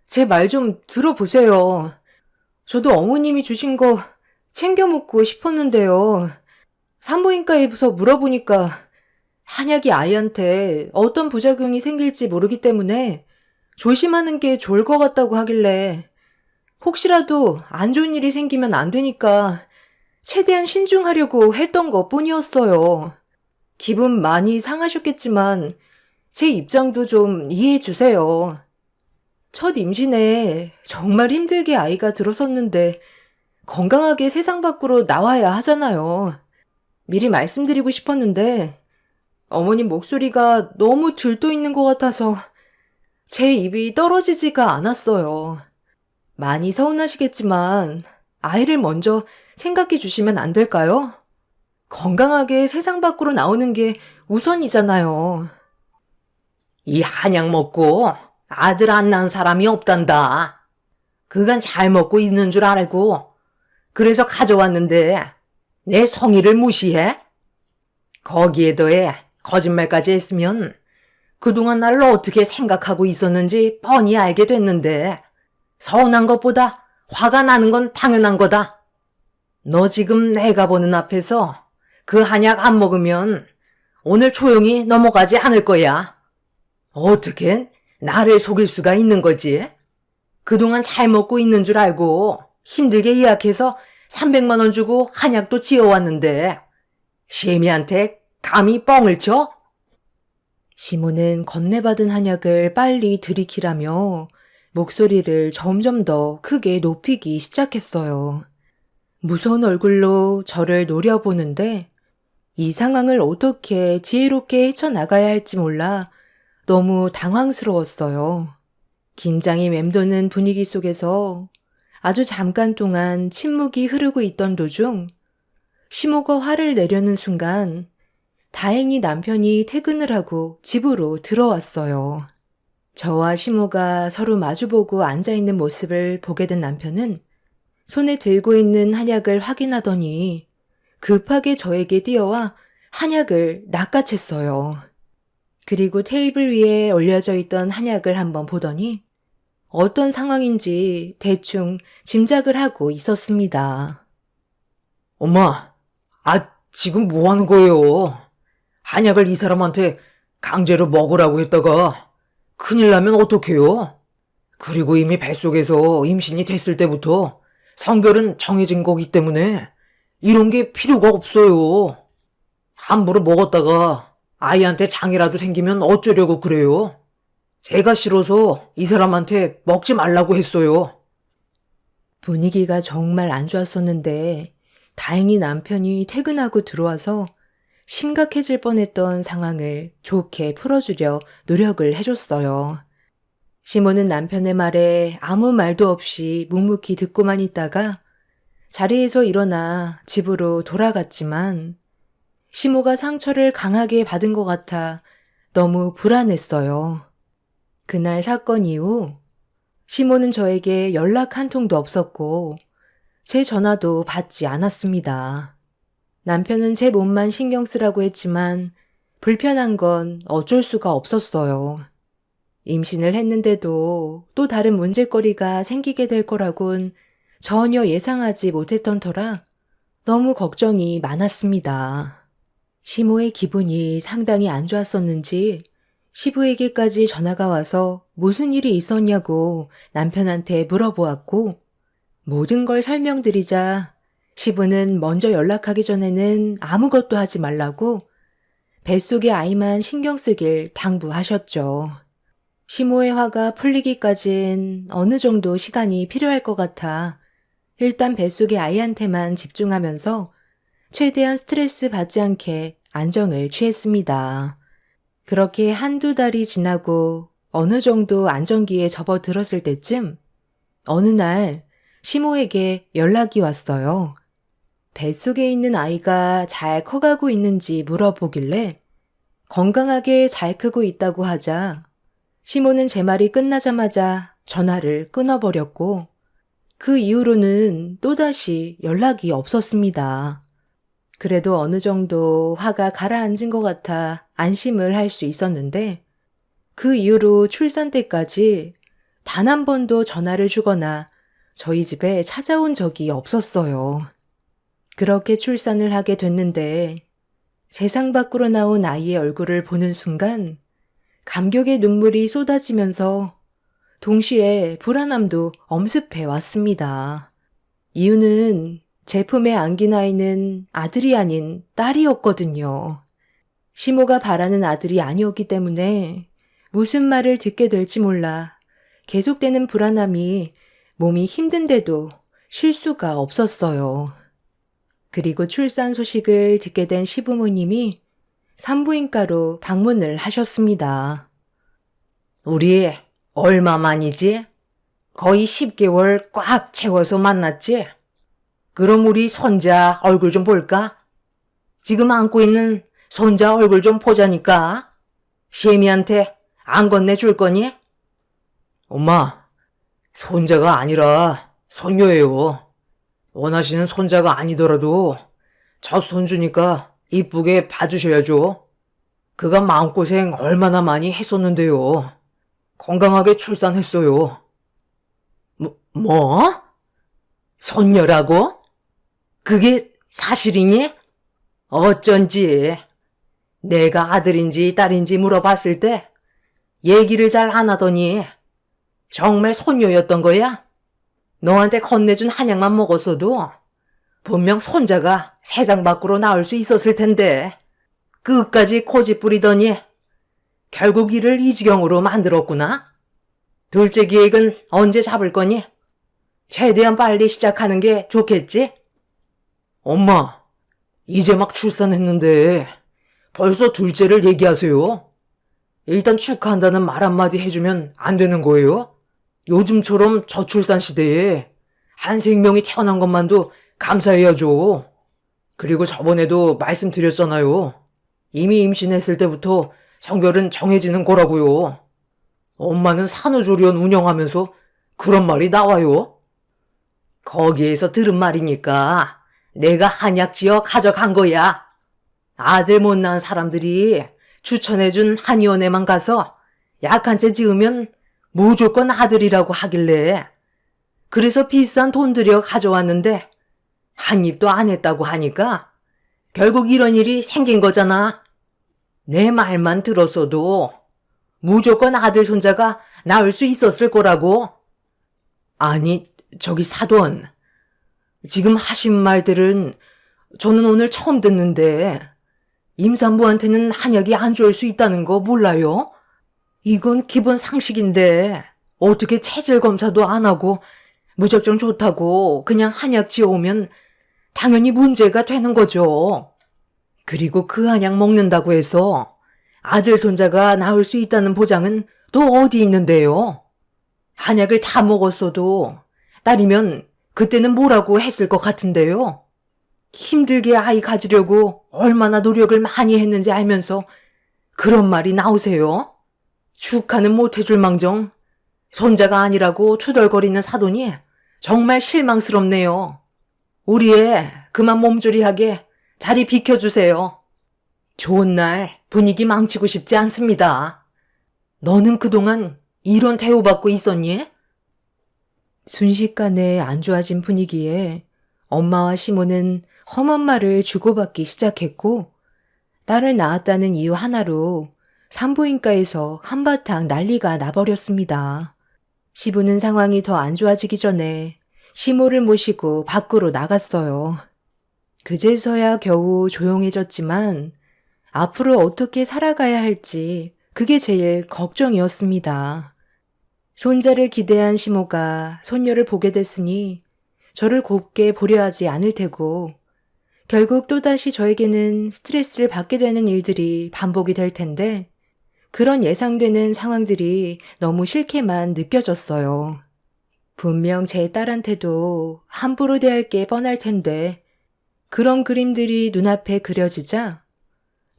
제 말 좀 들어보세요. 저도 어머님이 주신 거 챙겨 먹고 싶었는데요. 산부인과에서 물어보니까 한약이 아이한테 어떤 부작용이 생길지 모르기 때문에 조심하는 게 좋을 것 같다고 하길래 혹시라도 안 좋은 일이 생기면 안 되니까 최대한 신중하려고 했던 것 뿐이었어요. 기분 많이 상하셨겠지만 제 입장도 좀 이해해 주세요. 첫 임신에 정말 힘들게 아이가 들어섰는데 건강하게 세상 밖으로 나와야 하잖아요. 미리 말씀드리고 싶었는데 어머님 목소리가 너무 들떠 있는 것 같아서 제 입이 떨어지지가 않았어요. 많이 서운하시겠지만 아이를 먼저 생각해 주시면 안 될까요? 건강하게 세상 밖으로 나오는 게 우선이잖아요. 이 한약 먹고 아들 안 낳은 사람이 없단다. 그간 잘 먹고 있는 줄 알고 그래서 가져왔는데 내 성의를 무시해? 거기에 더해 거짓말까지 했으면 그동안 나를 어떻게 생각하고 있었는지 뻔히 알게 됐는데 서운한 것보다 화가 나는 건 당연한 거다. 너 지금 내가 보는 앞에서 그 한약 안 먹으면 오늘 조용히 넘어가지 않을 거야. 어떻게 나를 속일 수가 있는 거지? 그동안 잘 먹고 있는 줄 알고 힘들게 예약해서 300만 원 주고 한약도 지어왔는데 시애미한테 감히 뻥을 쳐? 시모는 건네받은 한약을 빨리 들이키라며 목소리를 점점 더 크게 높이기 시작했어요. 무서운 얼굴로 저를 노려보는데 이 상황을 어떻게 지혜롭게 헤쳐나가야 할지 몰라 너무 당황스러웠어요. 긴장이 맴도는 분위기 속에서 아주 잠깐 동안 침묵이 흐르고 있던 도중 시모가 화를 내려는 순간 다행히 남편이 퇴근을 하고 집으로 들어왔어요. 저와 시모가 서로 마주보고 앉아있는 모습을 보게 된 남편은 손에 들고 있는 한약을 확인하더니 급하게 저에게 뛰어와 한약을 낚아챘어요. 그리고 테이블 위에 올려져 있던 한약을 한번 보더니 어떤 상황인지 대충 짐작을 하고 있었습니다. 엄마, 지금 뭐 하는 거예요? 한약을 이 사람한테 강제로 먹으라고 했다가 큰일 나면 어떡해요? 그리고 이미 뱃속에서 임신이 됐을 때부터 성별은 정해진 거기 때문에 이런 게 필요가 없어요. 함부로 먹었다가 아이한테 장이라도 생기면 어쩌려고 그래요? 제가 싫어서 이 사람한테 먹지 말라고 했어요. 분위기가 정말 안 좋았었는데 다행히 남편이 퇴근하고 들어와서 심각해질 뻔했던 상황을 좋게 풀어주려 노력을 해줬어요. 시모는 남편의 말에 아무 말도 없이 묵묵히 듣고만 있다가 자리에서 일어나 집으로 돌아갔지만 시모가 상처를 강하게 받은 것 같아 너무 불안했어요. 그날 사건 이후 시모는 저에게 연락 한 통도 없었고 제 전화도 받지 않았습니다. 남편은 제 몸만 신경 쓰라고 했지만 불편한 건 어쩔 수가 없었어요. 임신을 했는데도 또 다른 문제거리가 생기게 될 거라곤 전혀 예상하지 못했던 터라 너무 걱정이 많았습니다. 시모의 기분이 상당히 안 좋았었는지 시부에게까지 전화가 와서 무슨 일이 있었냐고 남편한테 물어보았고 모든 걸 설명드리자 시부는 먼저 연락하기 전에는 아무것도 하지 말라고 뱃속의 아이만 신경 쓰길 당부하셨죠. 시모의 화가 풀리기까진 어느 정도 시간이 필요할 것 같아 일단 뱃속의 아이한테만 집중하면서 최대한 스트레스 받지 않게 안정을 취했습니다. 그렇게 한두 달이 지나고 어느 정도 안정기에 접어들었을 때쯤 어느 날 시모에게 연락이 왔어요. 뱃속에 있는 아이가 잘 커가고 있는지 물어보길래 건강하게 잘 크고 있다고 하자 시모는 제 말이 끝나자마자 전화를 끊어버렸고 그 이후로는 또다시 연락이 없었습니다. 그래도 어느 정도 화가 가라앉은 것 같아 안심을 할 수 있었는데 그 이후로 출산 때까지 단 한 번도 전화를 주거나 저희 집에 찾아온 적이 없었어요. 그렇게 출산을 하게 됐는데 세상 밖으로 나온 아이의 얼굴을 보는 순간 감격의 눈물이 쏟아지면서 동시에 불안함도 엄습해 왔습니다. 이유는 제 품에 안긴 아이는 아들이 아닌 딸이었거든요. 시모가 바라는 아들이 아니었기 때문에 무슨 말을 듣게 될지 몰라 계속되는 불안함이 몸이 힘든데도 쉴 수가 없었어요. 그리고 출산 소식을 듣게 된 시부모님이 산부인과로 방문을 하셨습니다. 우리 얼마 만이지? 거의 10개월 꽉 채워서 만났지? 그럼 우리 손자 얼굴 좀 볼까? 지금 안고 있는 손자 얼굴 좀 보자니까. 시애미한테 안 건네줄 거니? 엄마, 손자가 아니라 손녀예요. 원하시는 손자가 아니더라도 첫 손주니까 이쁘게 봐주셔야죠. 그가 마음고생 얼마나 많이 했었는데요. 건강하게 출산했어요. 뭐? 손녀라고? 그게 사실이니? 어쩐지 내가 아들인지 딸인지 물어봤을 때 얘기를 잘 안 하더니 정말 손녀였던 거야? 너한테 건네준 한약만 먹었어도 분명 손자가 세상 밖으로 나올 수 있었을 텐데 끝까지 고집 부리더니 결국 일을 이 지경으로 만들었구나. 둘째 기획은 언제 잡을 거니? 최대한 빨리 시작하는 게 좋겠지? 엄마, 이제 막 출산했는데 벌써 둘째를 얘기하세요? 일단 축하한다는 말 한마디 해주면 안 되는 거예요? 요즘처럼 저출산 시대에 한 생명이 태어난 것만도 감사해야죠. 그리고 저번에도 말씀드렸잖아요. 이미 임신했을 때부터 성별은 정해지는 거라고요. 엄마는 산후조리원 운영하면서 그런 말이 나와요. 거기에서 들은 말이니까 내가 한약 지어 가져간 거야. 아들 못 낳은 사람들이 추천해준 한의원에만 가서 약 한 채 지으면 무조건 아들이라고 하길래 그래서 비싼 돈 들여 가져왔는데 한 입도 안 했다고 하니까 결국 이런 일이 생긴 거잖아. 내 말만 들었어도 무조건 아들 손자가 낳을 수 있었을 거라고. 아니, 저기 사돈. 지금 하신 말들은 저는 오늘 처음 듣는데 임산부한테는 한약이 안 좋을 수 있다는 거 몰라요? 이건 기본 상식인데 어떻게 체질 검사도 안 하고 무작정 좋다고 그냥 한약 지어오면 당연히 문제가 되는 거죠. 그리고 그 한약 먹는다고 해서 아들 손자가 낳을 수 있다는 보장은 또 어디 있는데요? 한약을 다 먹었어도 딸이면 그때는 뭐라고 했을 것 같은데요. 힘들게 아이 가지려고 얼마나 노력을 많이 했는지 알면서 그런 말이 나오세요? 축하는 못 해줄 망정 손자가 아니라고 투덜거리는 사돈이 정말 실망스럽네요. 우리 애 그만 몸조리하게 자리 비켜주세요. 좋은 날 분위기 망치고 싶지 않습니다. 너는 그동안 이런 대우받고 있었니? 순식간에 안 좋아진 분위기에 엄마와 시모는 험한 말을 주고받기 시작했고 딸을 낳았다는 이유 하나로 산부인과에서 한바탕 난리가 나버렸습니다. 시부는 상황이 더 안 좋아지기 전에 시모를 모시고 밖으로 나갔어요. 그제서야 겨우 조용해졌지만 앞으로 어떻게 살아가야 할지 그게 제일 걱정이었습니다. 손자를 기대한 시모가 손녀를 보게 됐으니 저를 곱게 보려 하지 않을 테고 결국 또다시 저에게는 스트레스를 받게 되는 일들이 반복이 될 텐데 그런 예상되는 상황들이 너무 싫게만 느껴졌어요. 분명 제 딸한테도 함부로 대할 게 뻔할 텐데 그런 그림들이 눈앞에 그려지자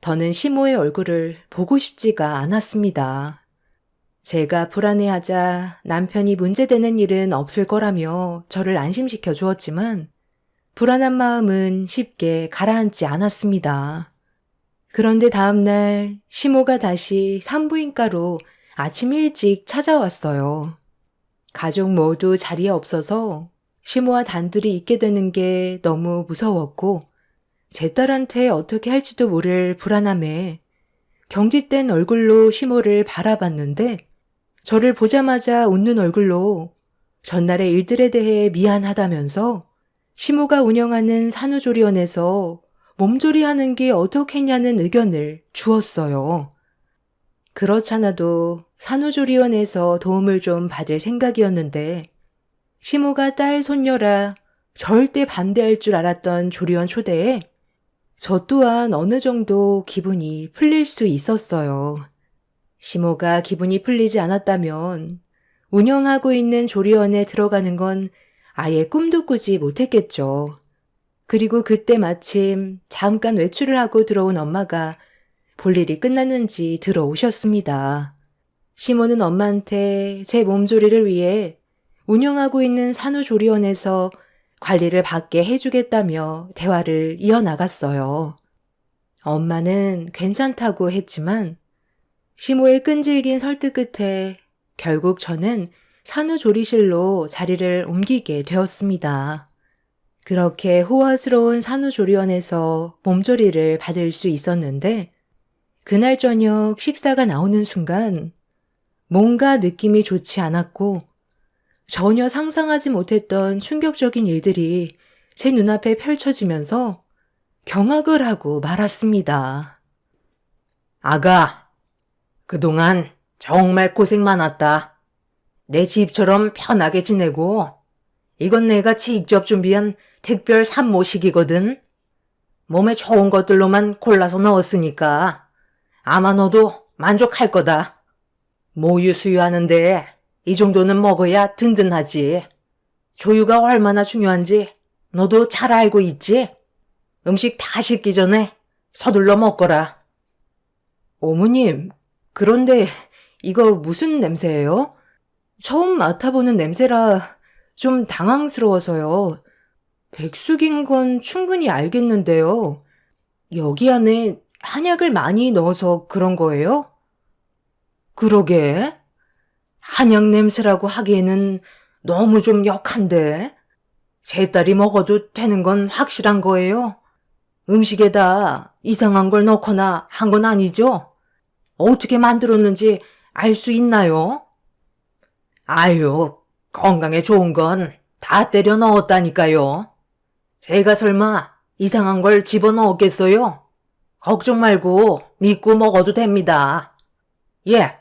더는 시모의 얼굴을 보고 싶지가 않았습니다. 제가 불안해하자 남편이 문제되는 일은 없을 거라며 저를 안심시켜 주었지만 불안한 마음은 쉽게 가라앉지 않았습니다. 그런데 다음날 시모가 다시 산부인과로 아침 일찍 찾아왔어요. 가족 모두 자리에 없어서 시모와 단둘이 있게 되는 게 너무 무서웠고 제 딸한테 어떻게 할지도 모를 불안함에 경직된 얼굴로 시모를 바라봤는데 저를 보자마자 웃는 얼굴로 전날의 일들에 대해 미안하다면서 시모가 운영하는 산후조리원에서 몸조리하는 게 어떻겠냐는 의견을 주었어요. 그렇잖아도 산후조리원에서 도움을 좀 받을 생각이었는데 시모가 딸 손녀라 절대 반대할 줄 알았던 조리원 초대에 저 또한 어느 정도 기분이 풀릴 수 있었어요. 시모가 기분이 풀리지 않았다면 운영하고 있는 조리원에 들어가는 건 아예 꿈도 꾸지 못했겠죠. 그리고 그때 마침 잠깐 외출을 하고 들어온 엄마가 볼일이 끝났는지 들어오셨습니다. 시모는 엄마한테 제 몸조리를 위해 운영하고 있는 산후조리원에서 관리를 받게 해주겠다며 대화를 이어나갔어요. 엄마는 괜찮다고 했지만 시모의 끈질긴 설득 끝에 결국 저는 산후조리실로 자리를 옮기게 되었습니다. 그렇게 호화스러운 산후조리원에서 몸조리를 받을 수 있었는데 그날 저녁 식사가 나오는 순간 뭔가 느낌이 좋지 않았고 전혀 상상하지 못했던 충격적인 일들이 제 눈앞에 펼쳐지면서 경악을 하고 말았습니다. 아가, 그동안 정말 고생 많았다. 내 집처럼 편하게 지내고 이건 내가 직접 준비한 특별 산모식이거든. 몸에 좋은 것들로만 골라서 넣었으니까 아마 너도 만족할 거다. 모유 수유하는데 이 정도는 먹어야 든든하지. 조유가 얼마나 중요한지 너도 잘 알고 있지? 음식 다 식기 전에 서둘러 먹거라. 어머님, 그런데 이거 무슨 냄새예요? 처음 맡아보는 냄새라 좀 당황스러워서요. 백숙인 건 충분히 알겠는데요. 여기 안에 한약을 많이 넣어서 그런 거예요? 그러게. 한약 냄새라고 하기에는 너무 좀 역한데. 제 딸이 먹어도 되는 건 확실한 거예요. 음식에다 이상한 걸 넣거나 한 건 아니죠? 어떻게 만들었는지 알 수 있나요? 아유, 건강에 좋은 건 다 때려 넣었다니까요. 제가 설마 이상한 걸 집어넣었겠어요? 걱정 말고 믿고 먹어도 됩니다. 예,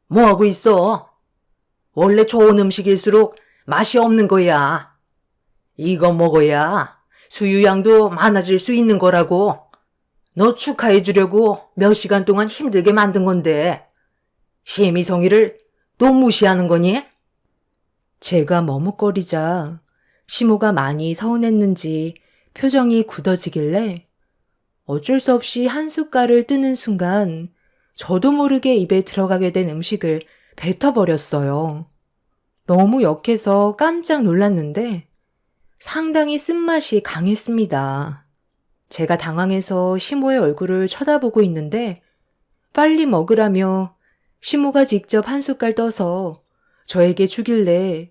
뭐하고 있어? 원래 좋은 음식일수록 맛이 없는 거야. 이거 먹어야 수유량도 많아질 수 있는 거라고. 너 축하해 주려고 몇 시간 동안 힘들게 만든 건데 심희성이를 또 무시하는 거니? 제가 머뭇거리자 시모가 많이 서운했는지 표정이 굳어지길래 어쩔 수 없이 한 숟갈을 뜨는 순간 저도 모르게 입에 들어가게 된 음식을 뱉어버렸어요. 너무 역해서 깜짝 놀랐는데 상당히 쓴맛이 강했습니다. 제가 당황해서 시모의 얼굴을 쳐다보고 있는데 빨리 먹으라며 시모가 직접 한 숟갈 떠서 저에게 주길래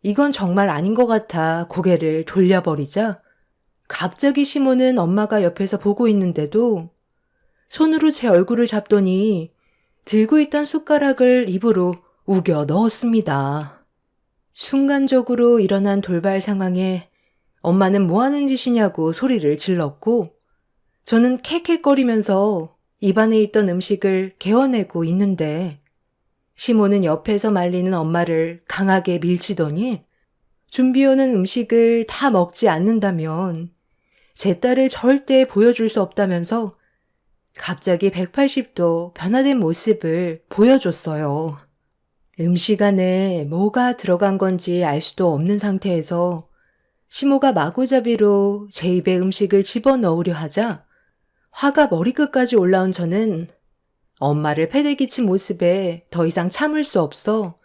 이건 정말 아닌 것 같아 고개를 돌려버리자 갑자기 시모는 엄마가 옆에서 보고 있는데도 손으로 제 얼굴을 잡더니 들고 있던 숟가락을 입으로 우겨 넣었습니다. 순간적으로 일어난 돌발 상황에 엄마는 뭐 하는 짓이냐고 소리를 질렀고 저는 캑캑거리면서 입안에 있던 음식을 개어내고 있는데 시모는 옆에서 말리는 엄마를 강하게 밀치더니 준비해오는 음식을 다 먹지 않는다면 제 딸을 절대 보여줄 수 없다면서 갑자기 180도 변화된 모습을 보여줬어요. 음식 안에 뭐가 들어간 건지 알 수도 없는 상태에서 시모가 마구잡이로 제 입에 음식을 집어넣으려 하자 화가 머리끝까지 올라온 저는 엄마를 패대기친 모습에 더 이상 참을 수 없어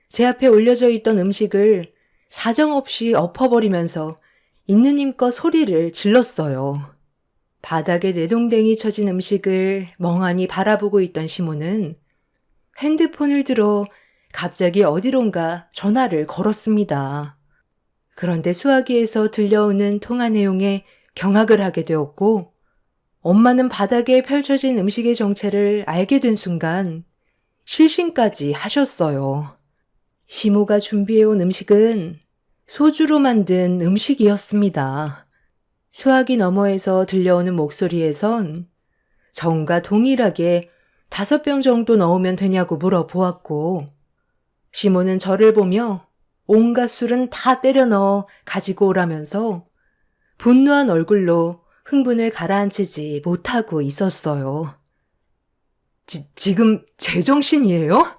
제 앞에 올려져 있던 음식을 사정없이 엎어버리면서 있는 힘껏 소리를 질렀어요. 바닥에 내동댕이 쳐진 음식을 멍하니 바라보고 있던 시모는 핸드폰을 들어 갑자기 어디론가 전화를 걸었습니다. 그런데 수화기에서 들려오는 통화 내용에 경악을 하게 되었고 엄마는 바닥에 펼쳐진 음식의 정체를 알게 된 순간 실신까지 하셨어요. 시모가 준비해온 음식은 소주로 만든 음식이었습니다. 수화기 너머에서 들려오는 목소리에선 전과 동일하게 5병 정도 넣으면 되냐고 물어보았고 시모는 저를 보며 온갖 술은 다 때려 넣어 가지고 오라면서 분노한 얼굴로 흥분을 가라앉히지 못하고 있었어요. 지금 제정신이에요?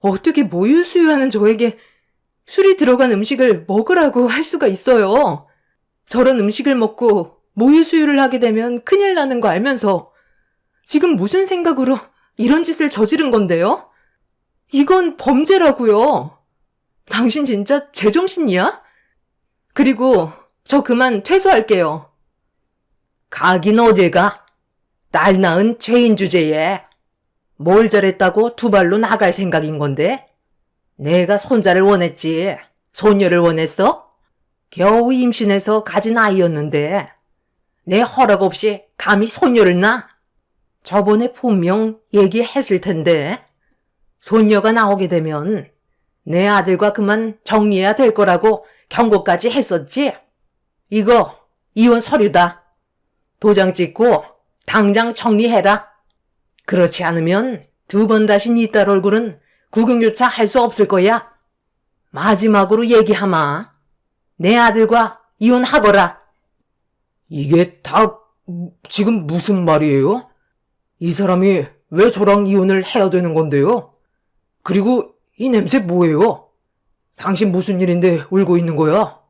어떻게 모유 수유하는 저에게 술이 들어간 음식을 먹으라고 할 수가 있어요? 저런 음식을 먹고 모유 수유를 하게 되면 큰일 나는 거 알면서 지금 무슨 생각으로 이런 짓을 저지른 건데요? 이건 범죄라고요. 당신 진짜 제정신이야? 그리고 저 그만 퇴소할게요. 가긴 어딜 가? 딸 낳은 죄인 주제에 뭘 잘했다고 두 발로 나갈 생각인 건데? 내가 손자를 원했지 손녀를 원했어? 겨우 임신해서 가진 아이였는데 내 허락 없이 감히 손녀를 낳아? 저번에 분명 얘기했을 텐데 손녀가 나오게 되면 내 아들과 그만 정리해야 될 거라고 경고까지 했었지? 이거 이혼 서류다. 도장 찍고 당장 정리해라. 그렇지 않으면 2번 다시 네 딸 얼굴은 구경조차 할 수 없을 거야. 마지막으로 얘기하마. 내 아들과 이혼하거라. 이게 다 지금 무슨 말이에요? 이 사람이 왜 저랑 이혼을 해야 되는 건데요? 그리고 이 냄새 뭐예요? 당신 무슨 일인데 울고 있는 거야?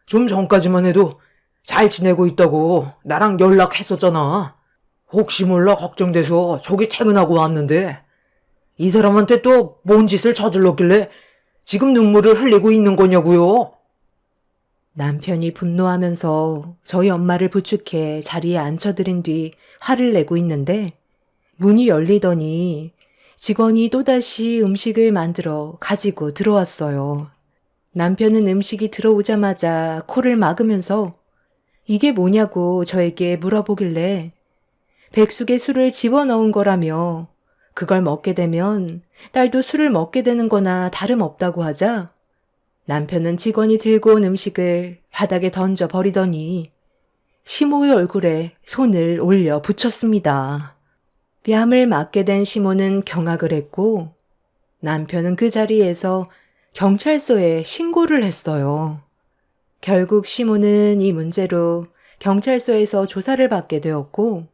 좀 전까지만 해도 잘 지내고 있다고 나랑 연락했었잖아. 혹시 몰라 걱정돼서 저기 퇴근하고 왔는데 이 사람한테 또 뭔 짓을 저질렀길래 지금 눈물을 흘리고 있는 거냐고요? 남편이 분노하면서 저희 엄마를 부축해 자리에 앉혀들인 뒤 화를 내고 있는데 문이 열리더니 직원이 또다시 음식을 만들어 가지고 들어왔어요. 남편은 음식이 들어오자마자 코를 막으면서 이게 뭐냐고 저에게 물어보길래 백숙에 술을 집어넣은 거라며 그걸 먹게 되면 딸도 술을 먹게 되는 거나 다름없다고 하자 남편은 직원이 들고 온 음식을 바닥에 던져 버리더니 시모의 얼굴에 손을 올려 붙였습니다. 뺨을 맞게 된 시모는 경악을 했고 남편은 그 자리에서 경찰서에 신고를 했어요. 결국 시모는 이 문제로 경찰서에서 조사를 받게 되었고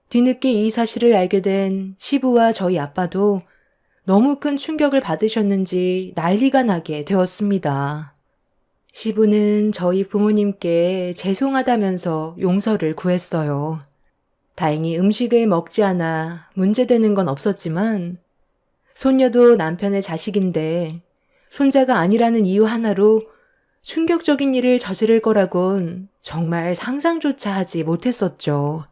뒤늦게 이 사실을 알게 된 시부와 저희 아빠도 너무 큰 충격을 받으셨는지 난리가 나게 되었습니다. 시부는 저희 부모님께 죄송하다면서 용서를 구했어요. 다행히 음식을 먹지 않아 문제되는 건 없었지만 손녀도 남편의 자식인데 손자가 아니라는 이유 하나로 충격적인 일을 저지를 거라곤 정말 상상조차 하지 못했었죠.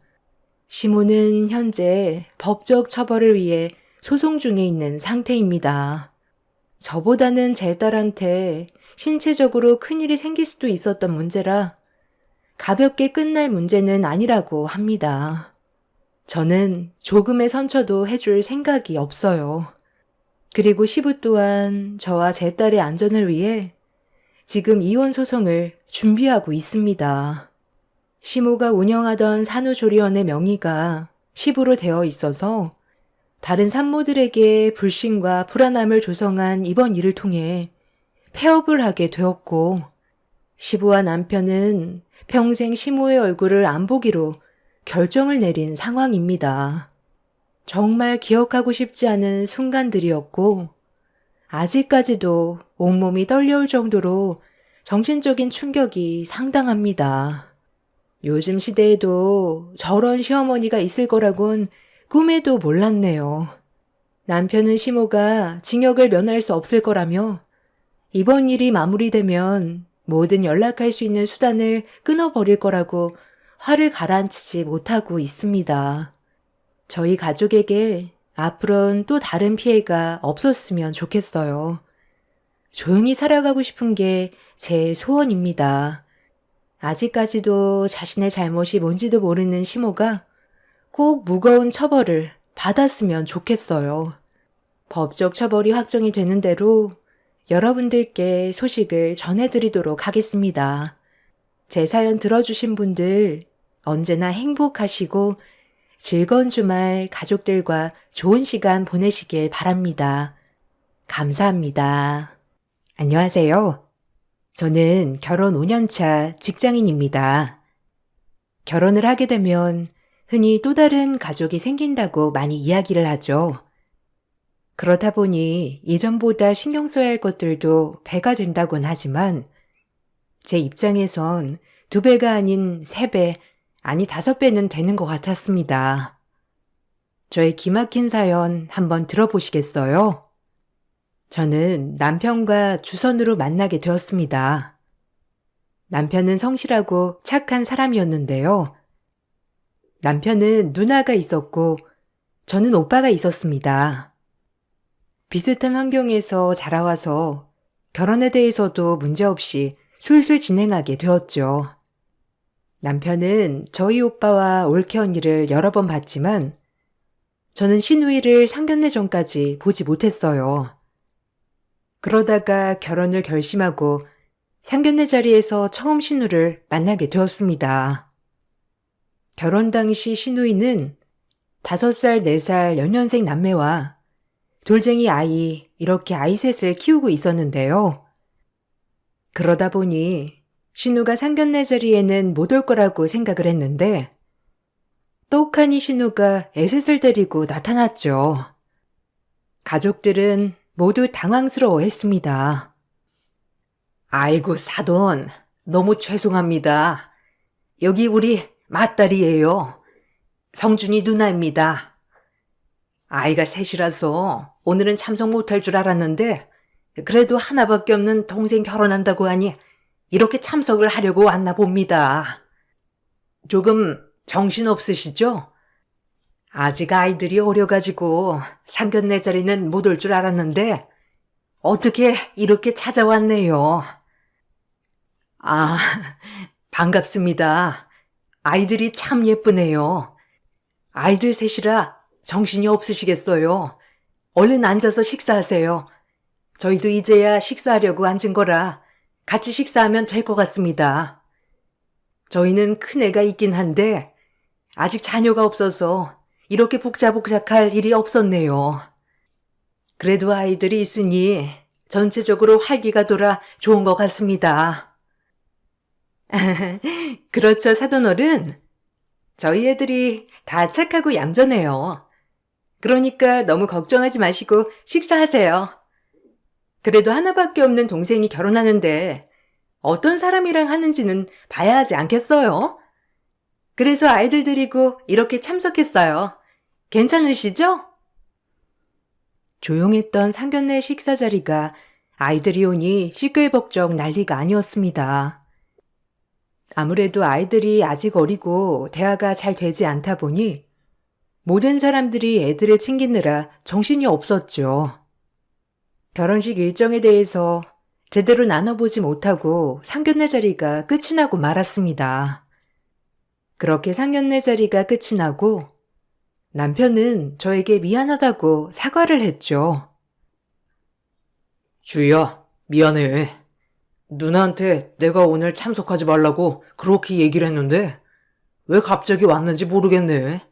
시모는 현재 법적 처벌을 위해 소송 중에 있는 상태입니다. 저보다는 제 딸한테 신체적으로 큰일이 생길 수도 있었던 문제라 가볍게 끝날 문제는 아니라고 합니다. 저는 조금의 선처도 해줄 생각이 없어요. 그리고 시부 또한 저와 제 딸의 안전을 위해 지금 이혼 소송을 준비하고 있습니다. 시모가 운영하던 산후조리원의 명의가 시부로 되어 있어서 다른 산모들에게 불신과 불안함을 조성한 이번 일을 통해 폐업을 하게 되었고 시부와 남편은 평생 시모의 얼굴을 안 보기로 결정을 내린 상황입니다. 정말 기억하고 싶지 않은 순간들이었고 아직까지도 온몸이 떨려올 정도로 정신적인 충격이 상당합니다. 요즘 시대에도 저런 시어머니가 있을 거라곤 꿈에도 몰랐네요. 남편은 시모가 징역을 면할 수 없을 거라며 이번 일이 마무리되면 모든 연락할 수 있는 수단을 끊어버릴 거라고 화를 가라앉히지 못하고 있습니다. 저희 가족에게 앞으로는 또 다른 피해가 없었으면 좋겠어요. 조용히 살아가고 싶은 게 제 소원입니다. 아직까지도 자신의 잘못이 뭔지도 모르는 시모가 꼭 무거운 처벌을 받았으면 좋겠어요. 법적 처벌이 확정이 되는 대로 여러분들께 소식을 전해드리도록 하겠습니다. 제 사연 들어주신 분들 언제나 행복하시고 즐거운 주말 가족들과 좋은 시간 보내시길 바랍니다. 감사합니다. 안녕하세요. 저는 결혼 5년차 직장인입니다. 결혼을 하게 되면 흔히 또 다른 가족이 생긴다고 많이 이야기를 하죠. 그러다 보니 이전보다 신경 써야 할 것들도 배가 된다곤 하지만 제 입장에선 2배가 아닌 3배, 아니 5배는 되는 것 같았습니다. 저의 기막힌 사연 한번 들어보시겠어요? 저는 남편과 주선으로 만나게 되었습니다. 남편은 성실하고 착한 사람이었는데요. 남편은 누나가 있었고 저는 오빠가 있었습니다. 비슷한 환경에서 자라와서 결혼에 대해서도 문제없이 술술 진행하게 되었죠. 남편은 저희 오빠와 올케 언니를 여러 번 봤지만 저는 신우이를 상견례 전까지 보지 못했어요. 그러다가 결혼을 결심하고 상견례 자리에서 처음 신우를 만나게 되었습니다. 결혼 당시 신우이는 5살, 4살 연년생 남매와 돌쟁이 아이, 이렇게 아이 셋을 키우고 있었는데요. 그러다 보니 신우가 상견례 자리에는 못 올 거라고 생각을 했는데 떡하니 신우가 에셋을 데리고 나타났죠. 가족들은 모두 당황스러워했습니다. 아이고, 사돈. 너무 죄송합니다. 여기 우리 맏딸이에요. 성준이 누나입니다. 아이가 셋이라서 오늘은 참석 못할 줄 알았는데 그래도 하나밖에 없는 동생 결혼한다고 하니 이렇게 참석을 하려고 왔나 봅니다. 조금 정신없으시죠? 아직 아이들이 어려가지고 상견례 자리는 못 올 줄 알았는데 어떻게 이렇게 찾아왔네요. 아, 반갑습니다. 아이들이 참 예쁘네요. 아이들 셋이라 정신이 없으시겠어요. 얼른 앉아서 식사하세요. 저희도 이제야 식사하려고 앉은 거라 같이 식사하면 될 것 같습니다. 저희는 큰애가 있긴 한데 아직 자녀가 없어서 이렇게 복작복작할 일이 없었네요. 그래도 아이들이 있으니 전체적으로 활기가 돌아 좋은 것 같습니다. 그렇죠, 사돈어른. 저희 애들이 다 착하고 얌전해요. 그러니까 너무 걱정하지 마시고 식사하세요. 그래도 하나밖에 없는 동생이 결혼하는데 어떤 사람이랑 하는지는 봐야 하지 않겠어요? 그래서 아이들 데리고 이렇게 참석했어요. 괜찮으시죠? 조용했던 상견례 식사 자리가 아이들이 오니 시끌벅적 난리가 아니었습니다. 아무래도 아이들이 아직 어리고 대화가 잘 되지 않다 보니 모든 사람들이 애들을 챙기느라 정신이 없었죠. 결혼식 일정에 대해서 제대로 나눠보지 못하고 상견례 자리가 끝이 나고 말았습니다. 그렇게 상견례 자리가 끝이 나고 남편은 저에게 미안하다고 사과를 했죠. 주희야, 미안해. 누나한테 내가 오늘 참석하지 말라고 그렇게 얘기를 했는데 왜 갑자기 왔는지 모르겠네.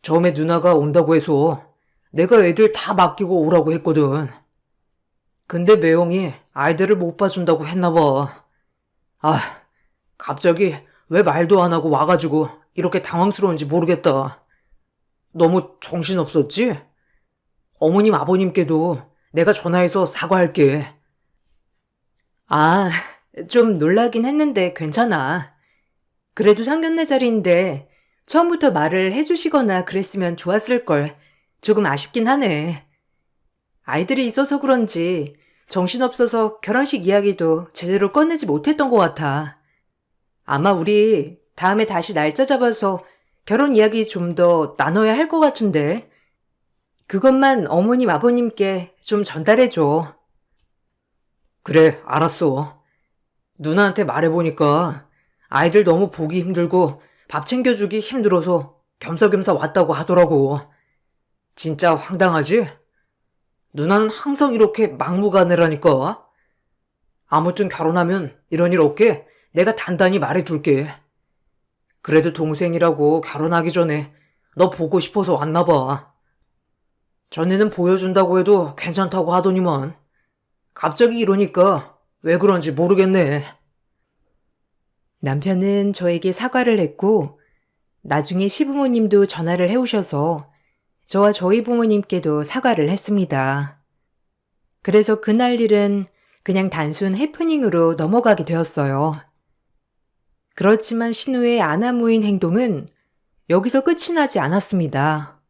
처음에 누나가 온다고 해서 내가 애들 다 맡기고 오라고 했거든. 근데 매형이 아이들을 못 봐준다고 했나 봐. 아, 갑자기 왜 말도 안 하고 와가지고 이렇게 당황스러운지 모르겠다. 너무 정신없었지? 어머님, 아버님께도 내가 전화해서 사과할게. 아, 좀 놀라긴 했는데 괜찮아. 그래도 상견례 자리인데 처음부터 말을 해주시거나 그랬으면 좋았을걸. 조금 아쉽긴 하네. 아이들이 있어서 그런지 정신없어서 결혼식 이야기도 제대로 꺼내지 못했던 것 같아. 아마 우리 다음에 다시 날짜 잡아서 결혼 이야기 좀 더 나눠야 할 것 같은데. 그것만 어머님, 아버님께 좀 전달해줘. 그래, 알았어. 누나한테 말해보니까 아이들 너무 보기 힘들고 밥 챙겨주기 힘들어서 겸사겸사 왔다고 하더라고. 진짜 황당하지? 누나는 항상 이렇게 막무가내라니까. 아무튼 결혼하면 이런 일 없게 내가 단단히 말해둘게. 그래도 동생이라고 결혼하기 전에 너 보고 싶어서 왔나 봐. 전에는 보여준다고 해도 괜찮다고 하더니만 갑자기 이러니까 왜 그런지 모르겠네. 남편은 저에게 사과를 했고 나중에 시부모님도 전화를 해오셔서 저와 저희 부모님께도 사과를 했습니다. 그래서 그날 일은 그냥 단순 해프닝으로 넘어가게 되었어요. 그렇지만 신우의 아나무인 행동은 여기서 끝이 나지 않았습니다.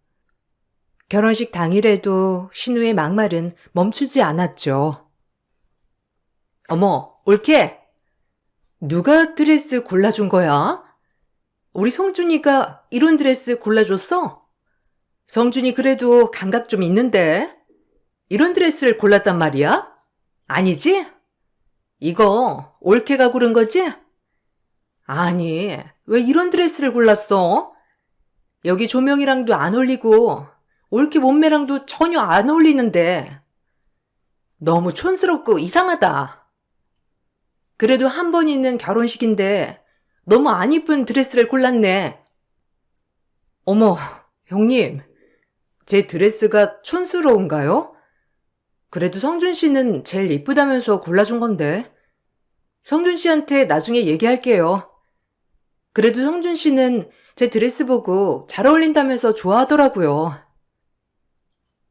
결혼식 당일에도 신우의 막말은 멈추지 않았죠. 어머, 올케! 누가 드레스 골라준 거야? 우리 성준이가 이런 드레스 골라줬어? 성준이 그래도 감각 좀 있는데 이런 드레스를 골랐단 말이야? 아니지? 이거 올케가 고른 거지? 아니, 왜 이런 드레스를 골랐어? 여기 조명이랑도 안 어울리고 올케 몸매랑도 전혀 안 어울리는데 너무 촌스럽고 이상하다. 그래도 한 번 있는 결혼식인데 너무 안 이쁜 드레스를 골랐네. 어머, 형님, 제 드레스가 촌스러운가요? 그래도 성준 씨는 제일 이쁘다면서 골라준 건데. 성준 씨한테 나중에 얘기할게요. 그래도 성준 씨는 제 드레스 보고 잘 어울린다면서 좋아하더라고요.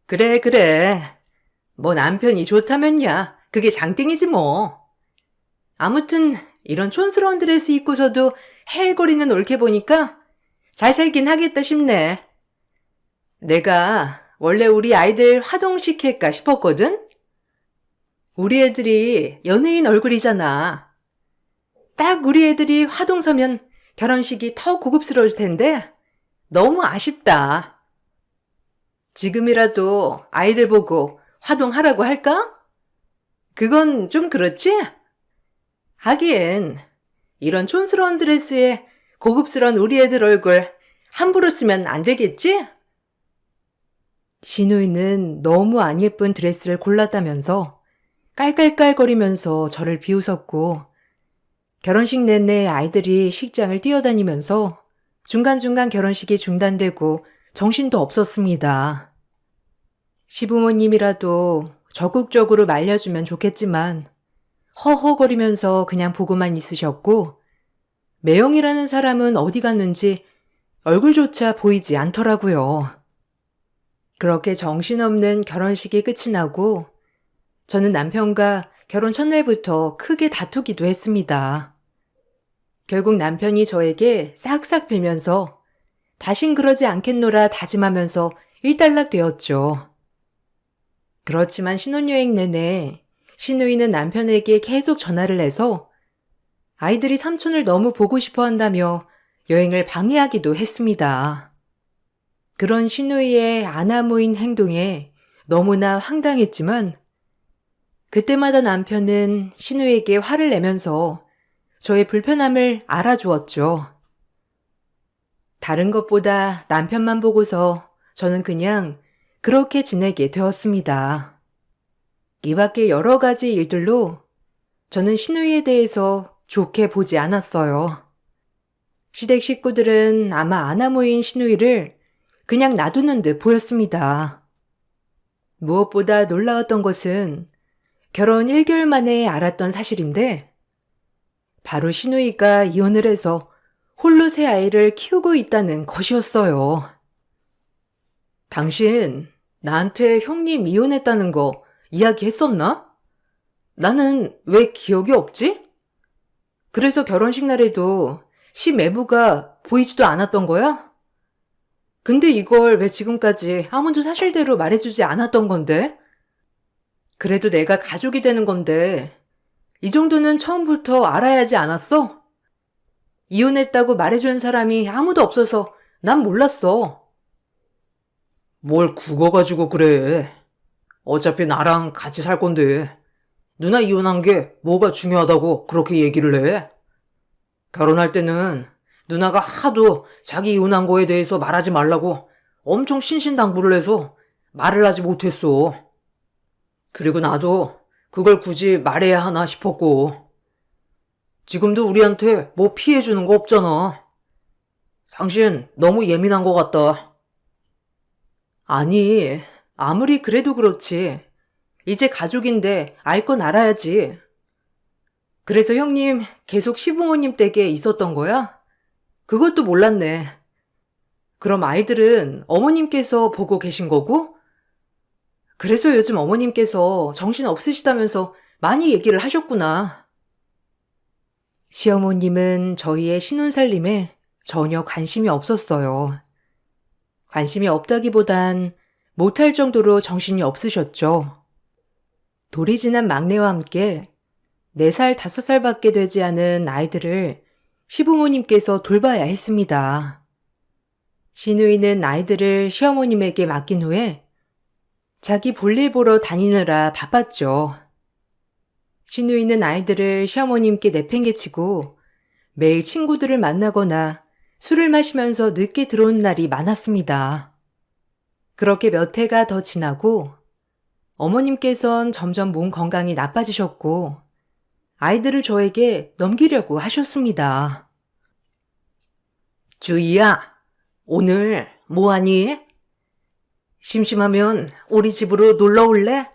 그래. 뭐 남편이 좋다면야 그게 장땡이지 뭐. 아무튼 이런 촌스러운 드레스 입고서도 헤헤거리는 올케 보니까 잘 살긴 하겠다 싶네. 내가 원래 우리 아이들 화동시킬까 싶었거든? 우리 애들이 연예인 얼굴이잖아. 딱 우리 애들이 화동 서면 결혼식이 더 고급스러울 텐데 너무 아쉽다. 지금이라도 아이들 보고 화동하라고 할까? 그건 좀 그렇지? 하긴 이런 촌스러운 드레스에 고급스러운 우리 애들 얼굴 함부로 쓰면 안 되겠지? 신우이는 너무 안 예쁜 드레스를 골랐다면서 깔깔깔거리면서 저를 비웃었고 결혼식 내내 아이들이 식장을 뛰어다니면서 중간중간 결혼식이 중단되고 정신도 없었습니다. 시부모님이라도 적극적으로 말려주면 좋겠지만 허허거리면서 그냥 보고만 있으셨고 매영이라는 사람은 어디 갔는지 얼굴조차 보이지 않더라고요. 그렇게 정신없는 결혼식이 끝이 나고 저는 남편과 결혼 첫날부터 크게 다투기도 했습니다. 결국 남편이 저에게 싹싹 빌면서 다신 그러지 않겠노라 다짐하면서 일단락 되었죠. 그렇지만 신혼여행 내내 신우이는 남편에게 계속 전화를 해서 아이들이 삼촌을 너무 보고 싶어 한다며 여행을 방해하기도 했습니다. 그런 신우이의 아나무인 행동에 너무나 황당했지만 그때마다 남편은 신우에게 화를 내면서 저의 불편함을 알아주었죠. 다른 것보다 남편만 보고서 저는 그냥 그렇게 지내게 되었습니다. 이 밖에 여러 가지 일들로 저는 신우이에 대해서 좋게 보지 않았어요. 시댁 식구들은 아마 아나무인 신우이를 그냥 놔두는 듯 보였습니다. 무엇보다 놀라웠던 것은 결혼 1개월 만에 알았던 사실인데 바로 신우이가 이혼을 해서 홀로 새 아이를 키우고 있다는 것이었어요. 당신 나한테 형님 이혼했다는 거 이야기했었나? 나는 왜 기억이 없지? 그래서 결혼식 날에도 시매부가 보이지도 않았던 거야? 근데 이걸 왜 지금까지 아무도 사실대로 말해주지 않았던 건데? 그래도 내가 가족이 되는 건데 이 정도는 처음부터 알아야 하지 않았어? 이혼했다고 말해주는 사람이 아무도 없어서 난 몰랐어. 뭘 그거 가지고 그래. 어차피 나랑 같이 살 건데 누나 이혼한 게 뭐가 중요하다고 그렇게 얘기를 해? 결혼할 때는 누나가 하도 자기 이혼한 거에 대해서 말하지 말라고 엄청 신신당부를 해서 말을 하지 못했어. 그리고 나도 그걸 굳이 말해야 하나 싶었고. 지금도 우리한테 뭐 피해주는 거 없잖아. 당신 너무 예민한 것 같다. 아니, 아무리 그래도 그렇지. 이제 가족인데 알 건 알아야지. 그래서 형님 계속 시부모님 댁에 있었던 거야? 그것도 몰랐네. 그럼 아이들은 어머님께서 보고 계신 거고? 그래서 요즘 어머님께서 정신 없으시다면서 많이 얘기를 하셨구나. 시어머님은 저희의 신혼살림에 전혀 관심이 없었어요. 관심이 없다기보단 못할 정도로 정신이 없으셨죠. 돌이 지난 막내와 함께 4살, 5살밖에 되지 않은 아이들을 시부모님께서 돌봐야 했습니다. 신우이는 아이들을 시어머님에게 맡긴 후에 자기 볼일 보러 다니느라 바빴죠. 신우이는 아이들을 시어머님께 내팽개치고 매일 친구들을 만나거나 술을 마시면서 늦게 들어오는 날이 많았습니다. 그렇게 몇 해가 더 지나고 어머님께선 점점 몸 건강이 나빠지셨고 아이들을 저에게 넘기려고 하셨습니다. 주희야, 오늘 뭐하니? 심심하면 우리 집으로 놀러 올래?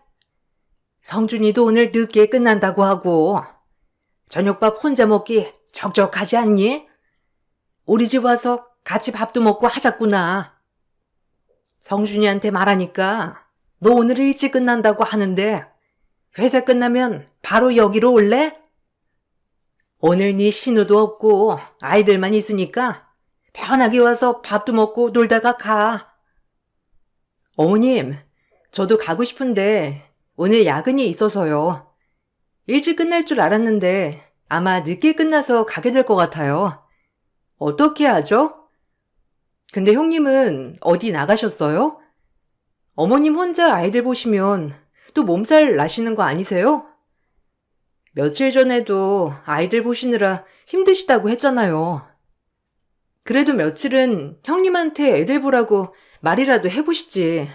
성준이도 오늘 늦게 끝난다고 하고 저녁밥 혼자 먹기 적적하지 않니? 우리 집 와서 같이 밥도 먹고 하자꾸나. 성준이한테 말하니까 너 오늘 일찍 끝난다고 하는데 회사 끝나면 바로 여기로 올래? 오늘 네 신우도 없고 아이들만 있으니까 편하게 와서 밥도 먹고 놀다가 가. 어머님, 저도 가고 싶은데 오늘 야근이 있어서요. 일찍 끝날 줄 알았는데 아마 늦게 끝나서 가게 될 것 같아요. 어떻게 하죠? 근데 형님은 어디 나가셨어요? 어머님 혼자 아이들 보시면 또 몸살 나시는 거 아니세요? 며칠 전에도 아이들 보시느라 힘드시다고 했잖아요. 그래도 며칠은 형님한테 애들 보라고 말이라도 해보시지.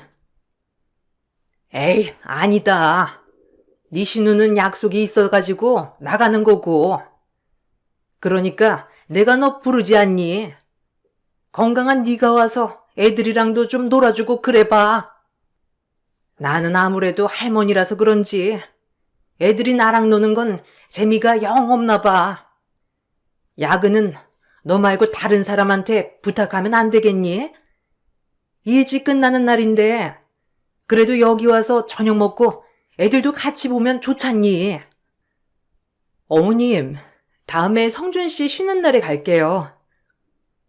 에이, 아니다. 네 신우는 약속이 있어가지고 나가는 거고. 그러니까 내가 너 부르지 않니? 건강한 네가 와서 애들이랑도 좀 놀아주고 그래봐. 나는 아무래도 할머니라서 그런지 애들이 나랑 노는 건 재미가 영 없나 봐. 야근은 너 말고 다른 사람한테 부탁하면 안 되겠니? 일찍 끝나는 날인데 그래도 여기 와서 저녁 먹고 애들도 같이 보면 좋잖니. 어머님, 다음에 성준 씨 쉬는 날에 갈게요.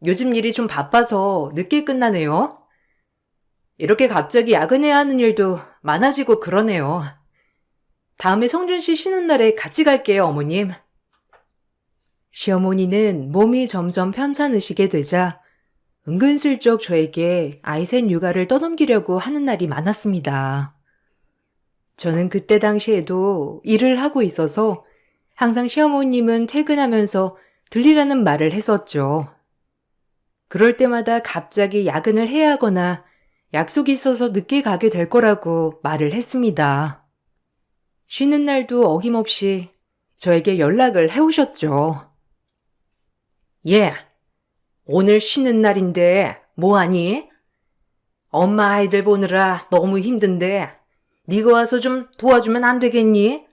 요즘 일이 좀 바빠서 늦게 끝나네요. 이렇게 갑자기 야근해야 하는 일도 많아지고 그러네요. 다음에 성준 씨 쉬는 날에 같이 갈게요, 어머님. 시어머니는 몸이 점점 편찮으시게 되자 은근슬쩍 저에게 아이 셋 육아를 떠넘기려고 하는 날이 많았습니다. 저는 그때 당시에도 일을 하고 있어서 항상 시어머님은 퇴근하면서 들리라는 말을 했었죠. 그럴 때마다 갑자기 야근을 해야 하거나 약속이 있어서 늦게 가게 될 거라고 말을 했습니다. 쉬는 날도 어김없이 저에게 연락을 해오셨죠. 얘, 오늘 쉬는 날인데 뭐하니? 엄마 아이들 보느라 너무 힘든데 네가 와서 좀 도와주면 안 되겠니?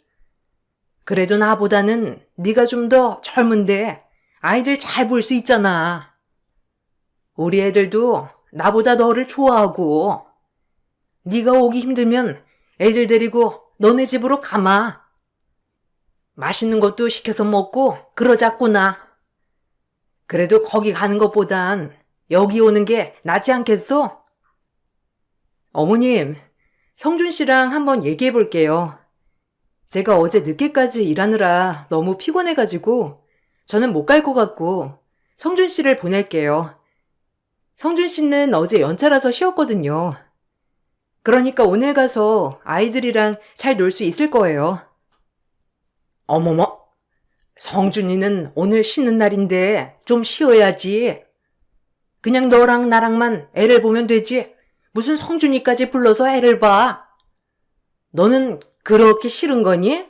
그래도 나보다는 네가 좀 더 젊은데 아이들 잘 볼 수 있잖아. 우리 애들도 나보다 너를 좋아하고 네가 오기 힘들면 애들 데리고 너네 집으로 가마. 맛있는 것도 시켜서 먹고 그러자꾸나. 그래도 거기 가는 것보단 여기 오는 게 낫지 않겠어? 어머님, 성준 씨랑 한번 얘기해 볼게요. 제가 어제 늦게까지 일하느라 너무 피곤해가지고 저는 못 갈 것 같고 성준 씨를 보낼게요. 성준 씨는 어제 연차라서 쉬었거든요. 그러니까 오늘 가서 아이들이랑 잘 놀 수 있을 거예요. 어머머, 성준이는 오늘 쉬는 날인데 좀 쉬어야지. 그냥 너랑 나랑만 애를 보면 되지. 무슨 성준이까지 불러서 애를 봐. 너는 그렇게 싫은 거니?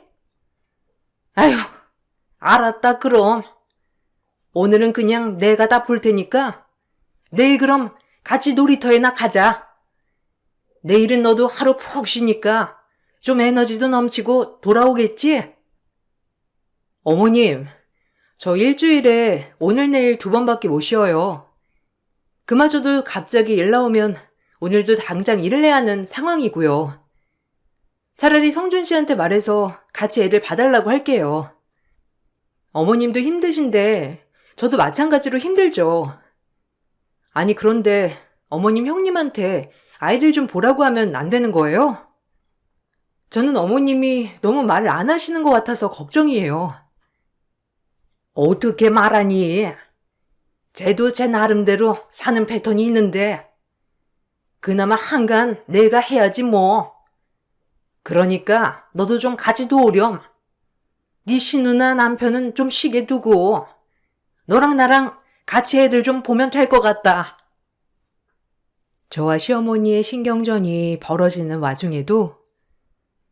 아휴, 알았다 그럼. 오늘은 그냥 내가 다 볼 테니까 내일 그럼 같이 놀이터에나 가자. 내일은 너도 하루 푹 쉬니까 좀 에너지도 넘치고 돌아오겠지? 어머님, 저 일주일에 오늘 내일 2번밖에 못 쉬어요. 그마저도 갑자기 일 나오면 오늘도 당장 일을 해야 하는 상황이고요. 차라리 성준 씨한테 말해서 같이 애들 봐달라고 할게요. 어머님도 힘드신데 저도 마찬가지로 힘들죠. 아니 그런데 어머님 형님한테 아이들 좀 보라고 하면 안 되는 거예요? 저는 어머님이 너무 말을 안 하시는 것 같아서 걱정이에요. 어떻게 말하니? 쟤도 제 나름대로 사는 패턴이 있는데 그나마 한간 내가 해야지 뭐. 그러니까 너도 좀 같이 도우렴. 네 신우나 남편은 좀 쉬게 두고 너랑 나랑 같이 애들 좀 보면 될 것 같다. 저와 시어머니의 신경전이 벌어지는 와중에도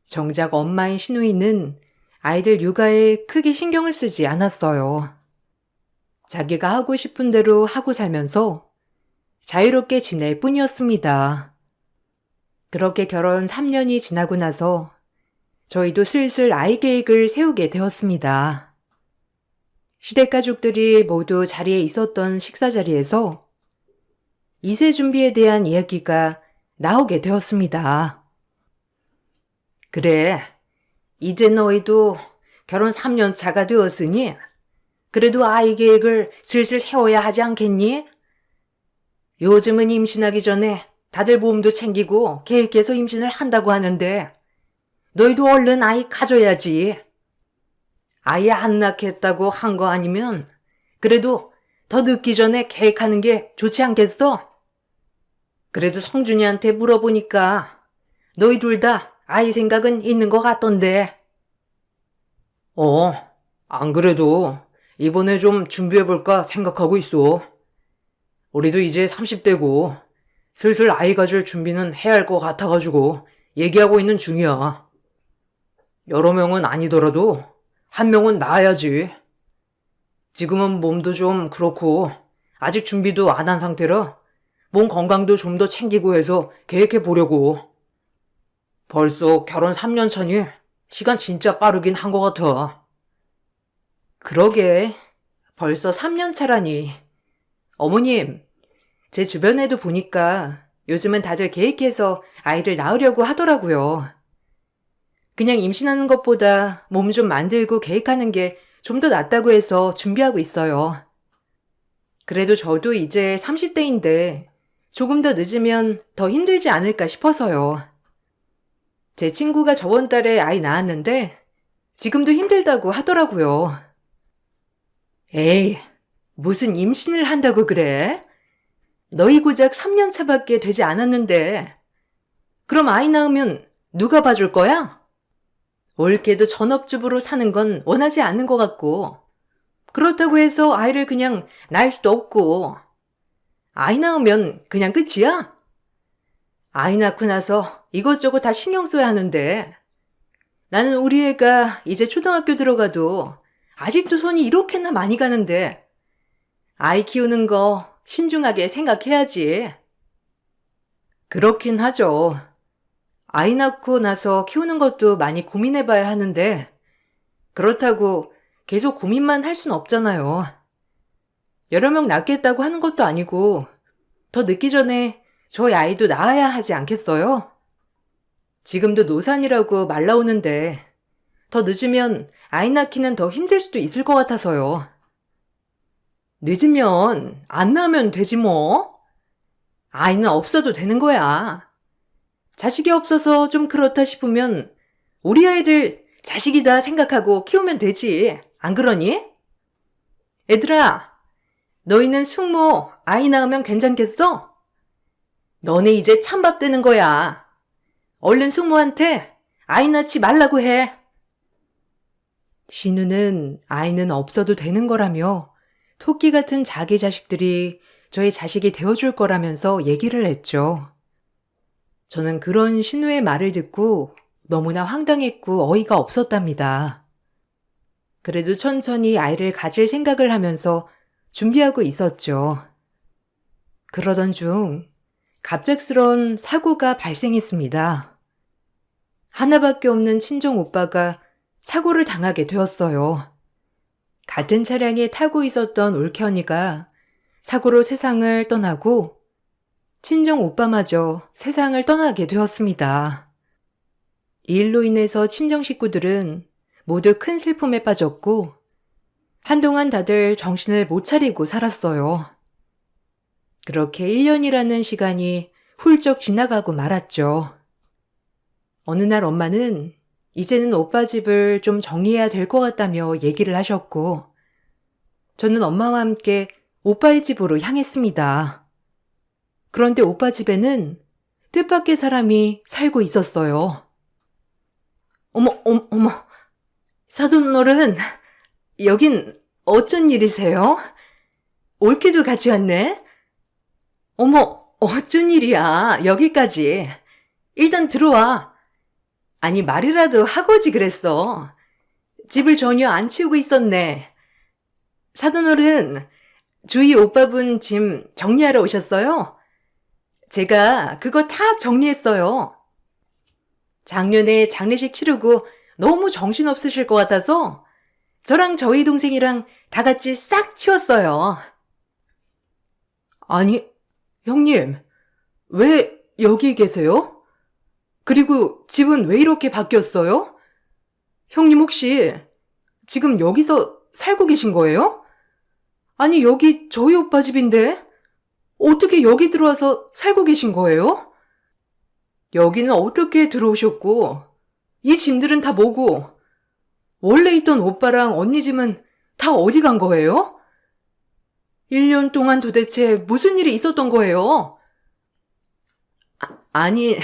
정작 엄마인 신우이는 아이들 육아에 크게 신경을 쓰지 않았어요. 자기가 하고 싶은 대로 하고 살면서 자유롭게 지낼 뿐이었습니다. 그렇게 결혼 3년이 지나고 나서 저희도 슬슬 아이 계획을 세우게 되었습니다. 시댁 가족들이 모두 자리에 있었던 식사 자리에서 이세 준비에 대한 이야기가 나오게 되었습니다. 그래, 이제 너희도 결혼 3년 차가 되었으니 그래도 아이 계획을 슬슬 세워야 하지 않겠니? 요즘은 임신하기 전에 다들 몸도 챙기고 계획해서 임신을 한다고 하는데 너희도 얼른 아이 가져야지. 아이 안 낳겠다고 한 거 아니면 그래도 더 늦기 전에 계획하는 게 좋지 않겠어? 그래도 성준이한테 물어보니까 너희 둘 다 아이 생각은 있는 것 같던데. 안 그래도 이번에 좀 준비해볼까 생각하고 있어. 우리도 이제 30대고 슬슬 아이 가질 준비는 해야 할 것 같아가지고 얘기하고 있는 중이야. 여러 명은 아니더라도 한 명은 낳아야지. 지금은 몸도 좀 그렇고 아직 준비도 안 한 상태라 몸 건강도 좀 더 챙기고 해서 계획해 보려고. 벌써 결혼 3년 차니 시간 진짜 빠르긴 한 것 같아. 그러게, 벌써 3년 차라니. 어머님, 제 주변에도 보니까 요즘은 다들 계획해서 아이를 낳으려고 하더라고요. 그냥 임신하는 것보다 몸 좀 만들고 계획하는 게 좀 더 낫다고 해서 준비하고 있어요. 그래도 저도 이제 30대인데 조금 더 늦으면 더 힘들지 않을까 싶어서요. 제 친구가 저번 달에 아이 낳았는데 지금도 힘들다고 하더라고요. 에이, 무슨 임신을 한다고 그래? 너희 고작 3년 차밖에 되지 않았는데 그럼 아이 낳으면 누가 봐줄 거야? 올케도 전업주부로 사는 건 원하지 않는 것 같고 그렇다고 해서 아이를 그냥 낳을 수도 없고 아이 낳으면 그냥 끝이야? 아이 낳고 나서 이것저것 다 신경 써야 하는데 나는 우리 애가 이제 초등학교 들어가도 아직도 손이 이렇게나 많이 가는데 아이 키우는 거 신중하게 생각해야지. 그렇긴 하죠. 아이 낳고 나서 키우는 것도 많이 고민해봐야 하는데 그렇다고 계속 고민만 할 순 없잖아요. 여러 명 낳겠다고 하는 것도 아니고 더 늦기 전에 저희 아이도 낳아야 하지 않겠어요? 지금도 노산이라고 말 나오는데 더 늦으면 아이 낳기는 더 힘들 수도 있을 것 같아서요. 늦으면 안 낳으면 되지 뭐. 아이는 없어도 되는 거야. 자식이 없어서 좀 그렇다 싶으면 우리 아이들 자식이다 생각하고 키우면 되지. 안 그러니? 얘들아, 너희는 숙모 아이 낳으면 괜찮겠어? 너네 이제 찬밥 되는 거야. 얼른 숙모한테 아이 낳지 말라고 해. 신우는 아이는 없어도 되는 거라며 토끼 같은 자기 자식들이 저의 자식이 되어줄 거라면서 얘기를 했죠. 저는 그런 신우의 말을 듣고 너무나 황당했고 어이가 없었답니다. 그래도 천천히 아이를 가질 생각을 하면서 준비하고 있었죠. 그러던 중 갑작스런 사고가 발생했습니다. 하나밖에 없는 친정 오빠가 사고를 당하게 되었어요. 같은 차량에 타고 있었던 올케언니가 사고로 세상을 떠나고 친정 오빠마저 세상을 떠나게 되었습니다. 이 일로 인해서 친정 식구들은 모두 큰 슬픔에 빠졌고 한동안 다들 정신을 못 차리고 살았어요. 그렇게 1년이라는 시간이 훌쩍 지나가고 말았죠. 어느 날 엄마는 이제는 오빠 집을 좀 정리해야 될 것 같다며 얘기를 하셨고 저는 엄마와 함께 오빠의 집으로 향했습니다. 그런데 오빠 집에는 뜻밖의 사람이 살고 있었어요. 어머, 사돈어른, 여긴 어쩐 일이세요? 올케도 같이 왔네? 어머, 어쩐 일이야, 여기까지. 일단 들어와. 아니, 말이라도 하고지 그랬어. 집을 전혀 안 치우고 있었네. 사돈어른, 주희 오빠분 짐 정리하러 오셨어요? 제가 그거 다 정리했어요. 작년에 장례식 치르고 너무 정신없으실 것 같아서 저랑 저희 동생이랑 다 같이 싹 치웠어요. 아니, 형님, 왜 여기 계세요? 그리고 집은 왜 이렇게 바뀌었어요? 형님 혹시 지금 여기서 살고 계신 거예요? 아니, 여기 저희 오빠 집인데 어떻게 여기 들어와서 살고 계신 거예요? 여기는 어떻게 들어오셨고, 이 짐들은 다 뭐고, 원래 있던 오빠랑 언니 집은 다 어디 간 거예요? 1년 동안 도대체 무슨 일이 있었던 거예요? 아니,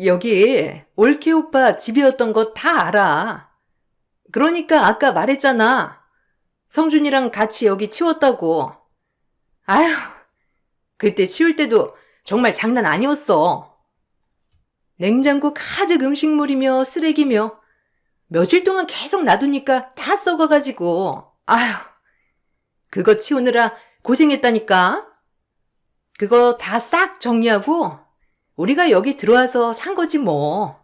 여기 올케 오빠 집이었던 거 다 알아. 그러니까 아까 말했잖아. 성준이랑 같이 여기 치웠다고. 아휴, 그때 치울 때도 정말 장난 아니었어. 냉장고 가득 음식물이며 쓰레기며 며칠 동안 계속 놔두니까 다 썩어가지고. 아휴, 그거 치우느라 고생했다니까. 그거 다 싹 정리하고 우리가 여기 들어와서 산 거지 뭐.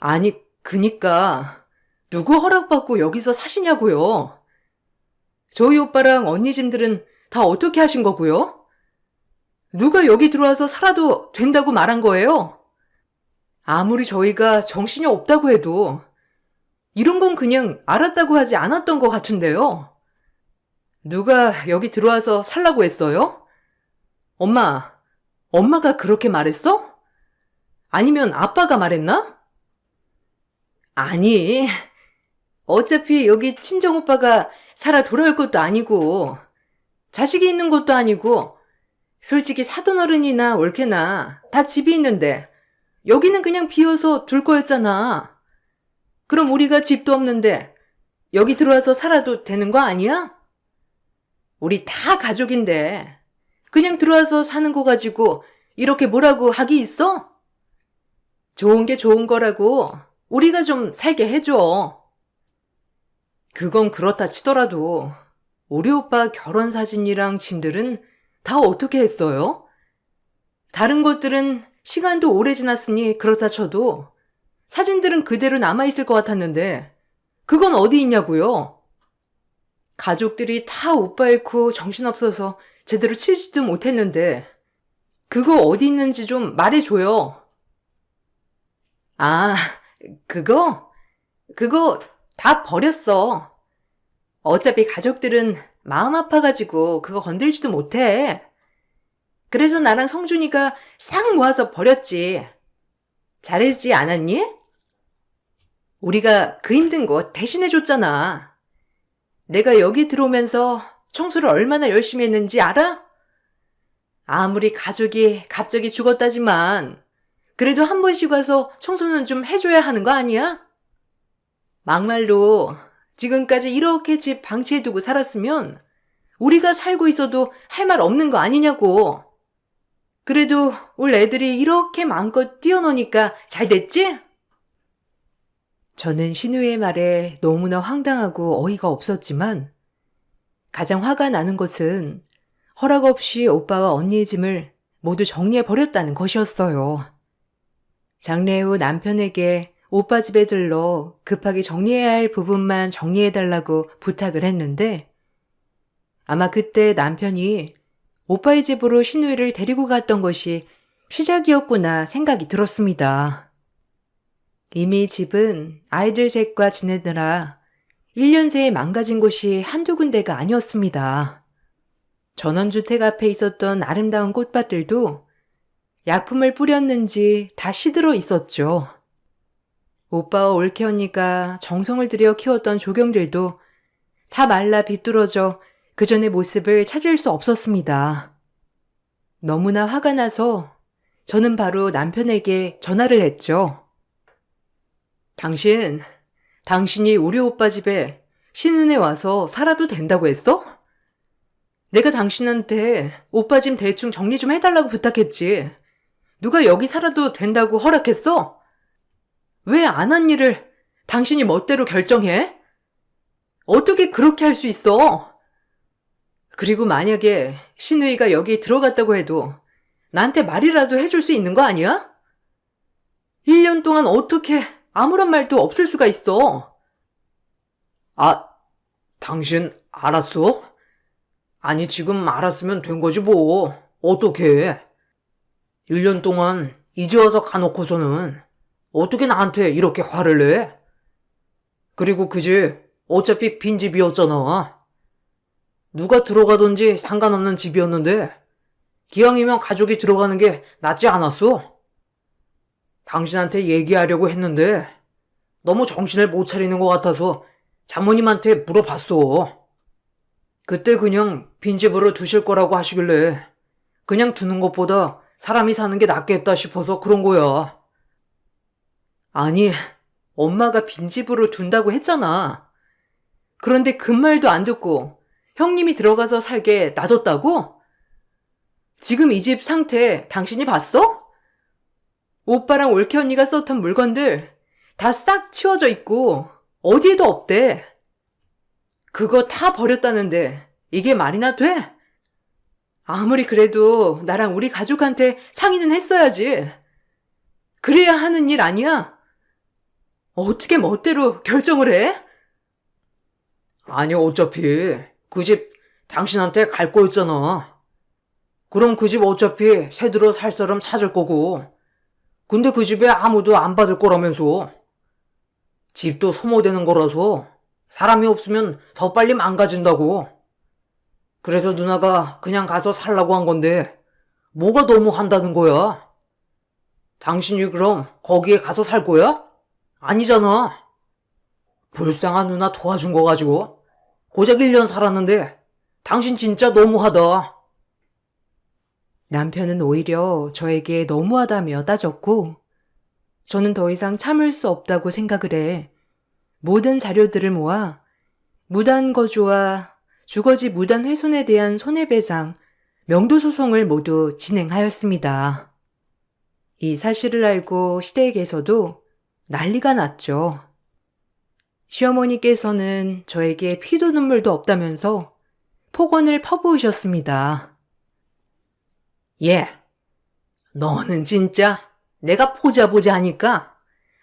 아니, 그니까 누구 허락받고 여기서 사시냐고요. 저희 오빠랑 언니 짐들은 다 어떻게 하신 거고요? 누가 여기 들어와서 살아도 된다고 말한 거예요? 아무리 저희가 정신이 없다고 해도 이런 건 그냥 알았다고 하지 않았던 것 같은데요. 누가 여기 들어와서 살라고 했어요? 엄마가 그렇게 말했어? 아니면 아빠가 말했나? 아니, 어차피 여기 친정오빠가 살아 돌아올 것도 아니고 자식이 있는 것도 아니고 솔직히 사돈어른이나 올케나 다 집이 있는데 여기는 그냥 비어서 둘 거였잖아. 그럼 우리가 집도 없는데 여기 들어와서 살아도 되는 거 아니야? 우리 다 가족인데 그냥 들어와서 사는 거 가지고 이렇게 뭐라고 하기 있어? 좋은 게 좋은 거라고 우리가 좀 살게 해줘. 그건 그렇다 치더라도 우리 오빠 결혼 사진이랑 짐들은 다 어떻게 했어요? 다른 것들은 시간도 오래 지났으니 그렇다 쳐도 사진들은 그대로 남아있을 것 같았는데 그건 어디 있냐고요? 가족들이 다 오빠 잃고 정신없어서 제대로 치우지도 못했는데 그거 어디 있는지 좀 말해줘요. 아, 그거 다 버렸어. 어차피 가족들은 마음 아파가지고 그거 건들지도 못해. 그래서 나랑 성준이가 싹 모아서 버렸지. 잘했지 않았니? 우리가 그 힘든 거 대신해줬잖아. 내가 여기 들어오면서 청소를 얼마나 열심히 했는지 알아? 아무리 가족이 갑자기 죽었다지만 그래도 한 번씩 와서 청소는 좀 해줘야 하는 거 아니야? 막말로 지금까지 이렇게 집 방치해두고 살았으면 우리가 살고 있어도 할 말 없는 거 아니냐고. 그래도 우리 애들이 이렇게 마음껏 뛰어노니까 잘 됐지? 저는 신우의 말에 너무나 황당하고 어이가 없었지만 가장 화가 나는 것은 허락 없이 오빠와 언니의 짐을 모두 정리해버렸다는 것이었어요. 장례 후 남편에게 오빠 집에 들러 급하게 정리해야 할 부분만 정리해달라고 부탁을 했는데 아마 그때 남편이 오빠의 집으로 신우이를 데리고 갔던 것이 시작이었구나 생각이 들었습니다. 이미 집은 아이들 셋과 지내느라 1년 새에 망가진 곳이 한두 군데가 아니었습니다. 전원주택 앞에 있었던 아름다운 꽃밭들도 약품을 뿌렸는지 다 시들어 있었죠. 오빠와 올케 언니가 정성을 들여 키웠던 조경들도 다 말라 비뚤어져 그 전의 모습을 찾을 수 없었습니다. 너무나 화가 나서 저는 바로 남편에게 전화를 했죠. 당신이 우리 오빠 집에 신은에 와서 살아도 된다고 했어? 내가 당신한테 오빠 집 대충 정리 좀 해달라고 부탁했지. 누가 여기 살아도 된다고 허락했어? 왜 안 한 일을 당신이 멋대로 결정해? 어떻게 그렇게 할 수 있어? 그리고 만약에 신우이가 여기 들어갔다고 해도 나한테 말이라도 해줄 수 있는 거 아니야? 1년 동안 어떻게 아무런 말도 없을 수가 있어? 아, 당신 알았어? 아니, 지금 알았으면 된 거지 뭐. 어떻게? 1년 동안 이제 와서 가놓고서는 어떻게 나한테 이렇게 화를 내? 그리고 그 집 어차피 빈집이었잖아. 누가 들어가든지 상관없는 집이었는데 기왕이면 가족이 들어가는 게 낫지 않았어? 당신한테 얘기하려고 했는데 너무 정신을 못 차리는 것 같아서 장모님한테 물어봤어. 그때 그냥 빈집으로 두실 거라고 하시길래 그냥 두는 것보다 사람이 사는 게 낫겠다 싶어서 그런 거야. 아니, 엄마가 빈집으로 둔다고 했잖아. 그런데 그 말도 안 듣고 형님이 들어가서 살게 놔뒀다고? 지금 이 집 상태 당신이 봤어? 오빠랑 올케 언니가 썼던 물건들 다 싹 치워져 있고 어디에도 없대. 그거 다 버렸다는데 이게 말이나 돼? 아무리 그래도 나랑 우리 가족한테 상의는 했어야지. 그래야 하는 일 아니야? 어떻게 멋대로 결정을 해? 아니, 어차피 그 집 당신한테 갈 거였잖아. 그럼 그 집 어차피 새 들어 살 사람 찾을 거고. 근데 그 집에 아무도 안 받을 거라면서. 집도 소모되는 거라서 사람이 없으면 더 빨리 망가진다고. 그래서 누나가 그냥 가서 살라고 한 건데 뭐가 너무 한다는 거야? 당신이 그럼 거기에 가서 살 거야? 아니잖아. 불쌍한 누나 도와준 거 가지고 고작 1년 살았는데 당신 진짜 너무하다. 남편은 오히려 저에게 너무하다며 따졌고, 저는 더 이상 참을 수 없다고 생각을 해 모든 자료들을 모아 무단 거주와 주거지 무단 훼손에 대한 손해배상, 명도소송을 모두 진행하였습니다. 이 사실을 알고 시댁에서도 난리가 났죠. 시어머니께서는 저에게 피도 눈물도 없다면서 폭언을 퍼부으셨습니다. 예, 너는 진짜 내가 보자 하니까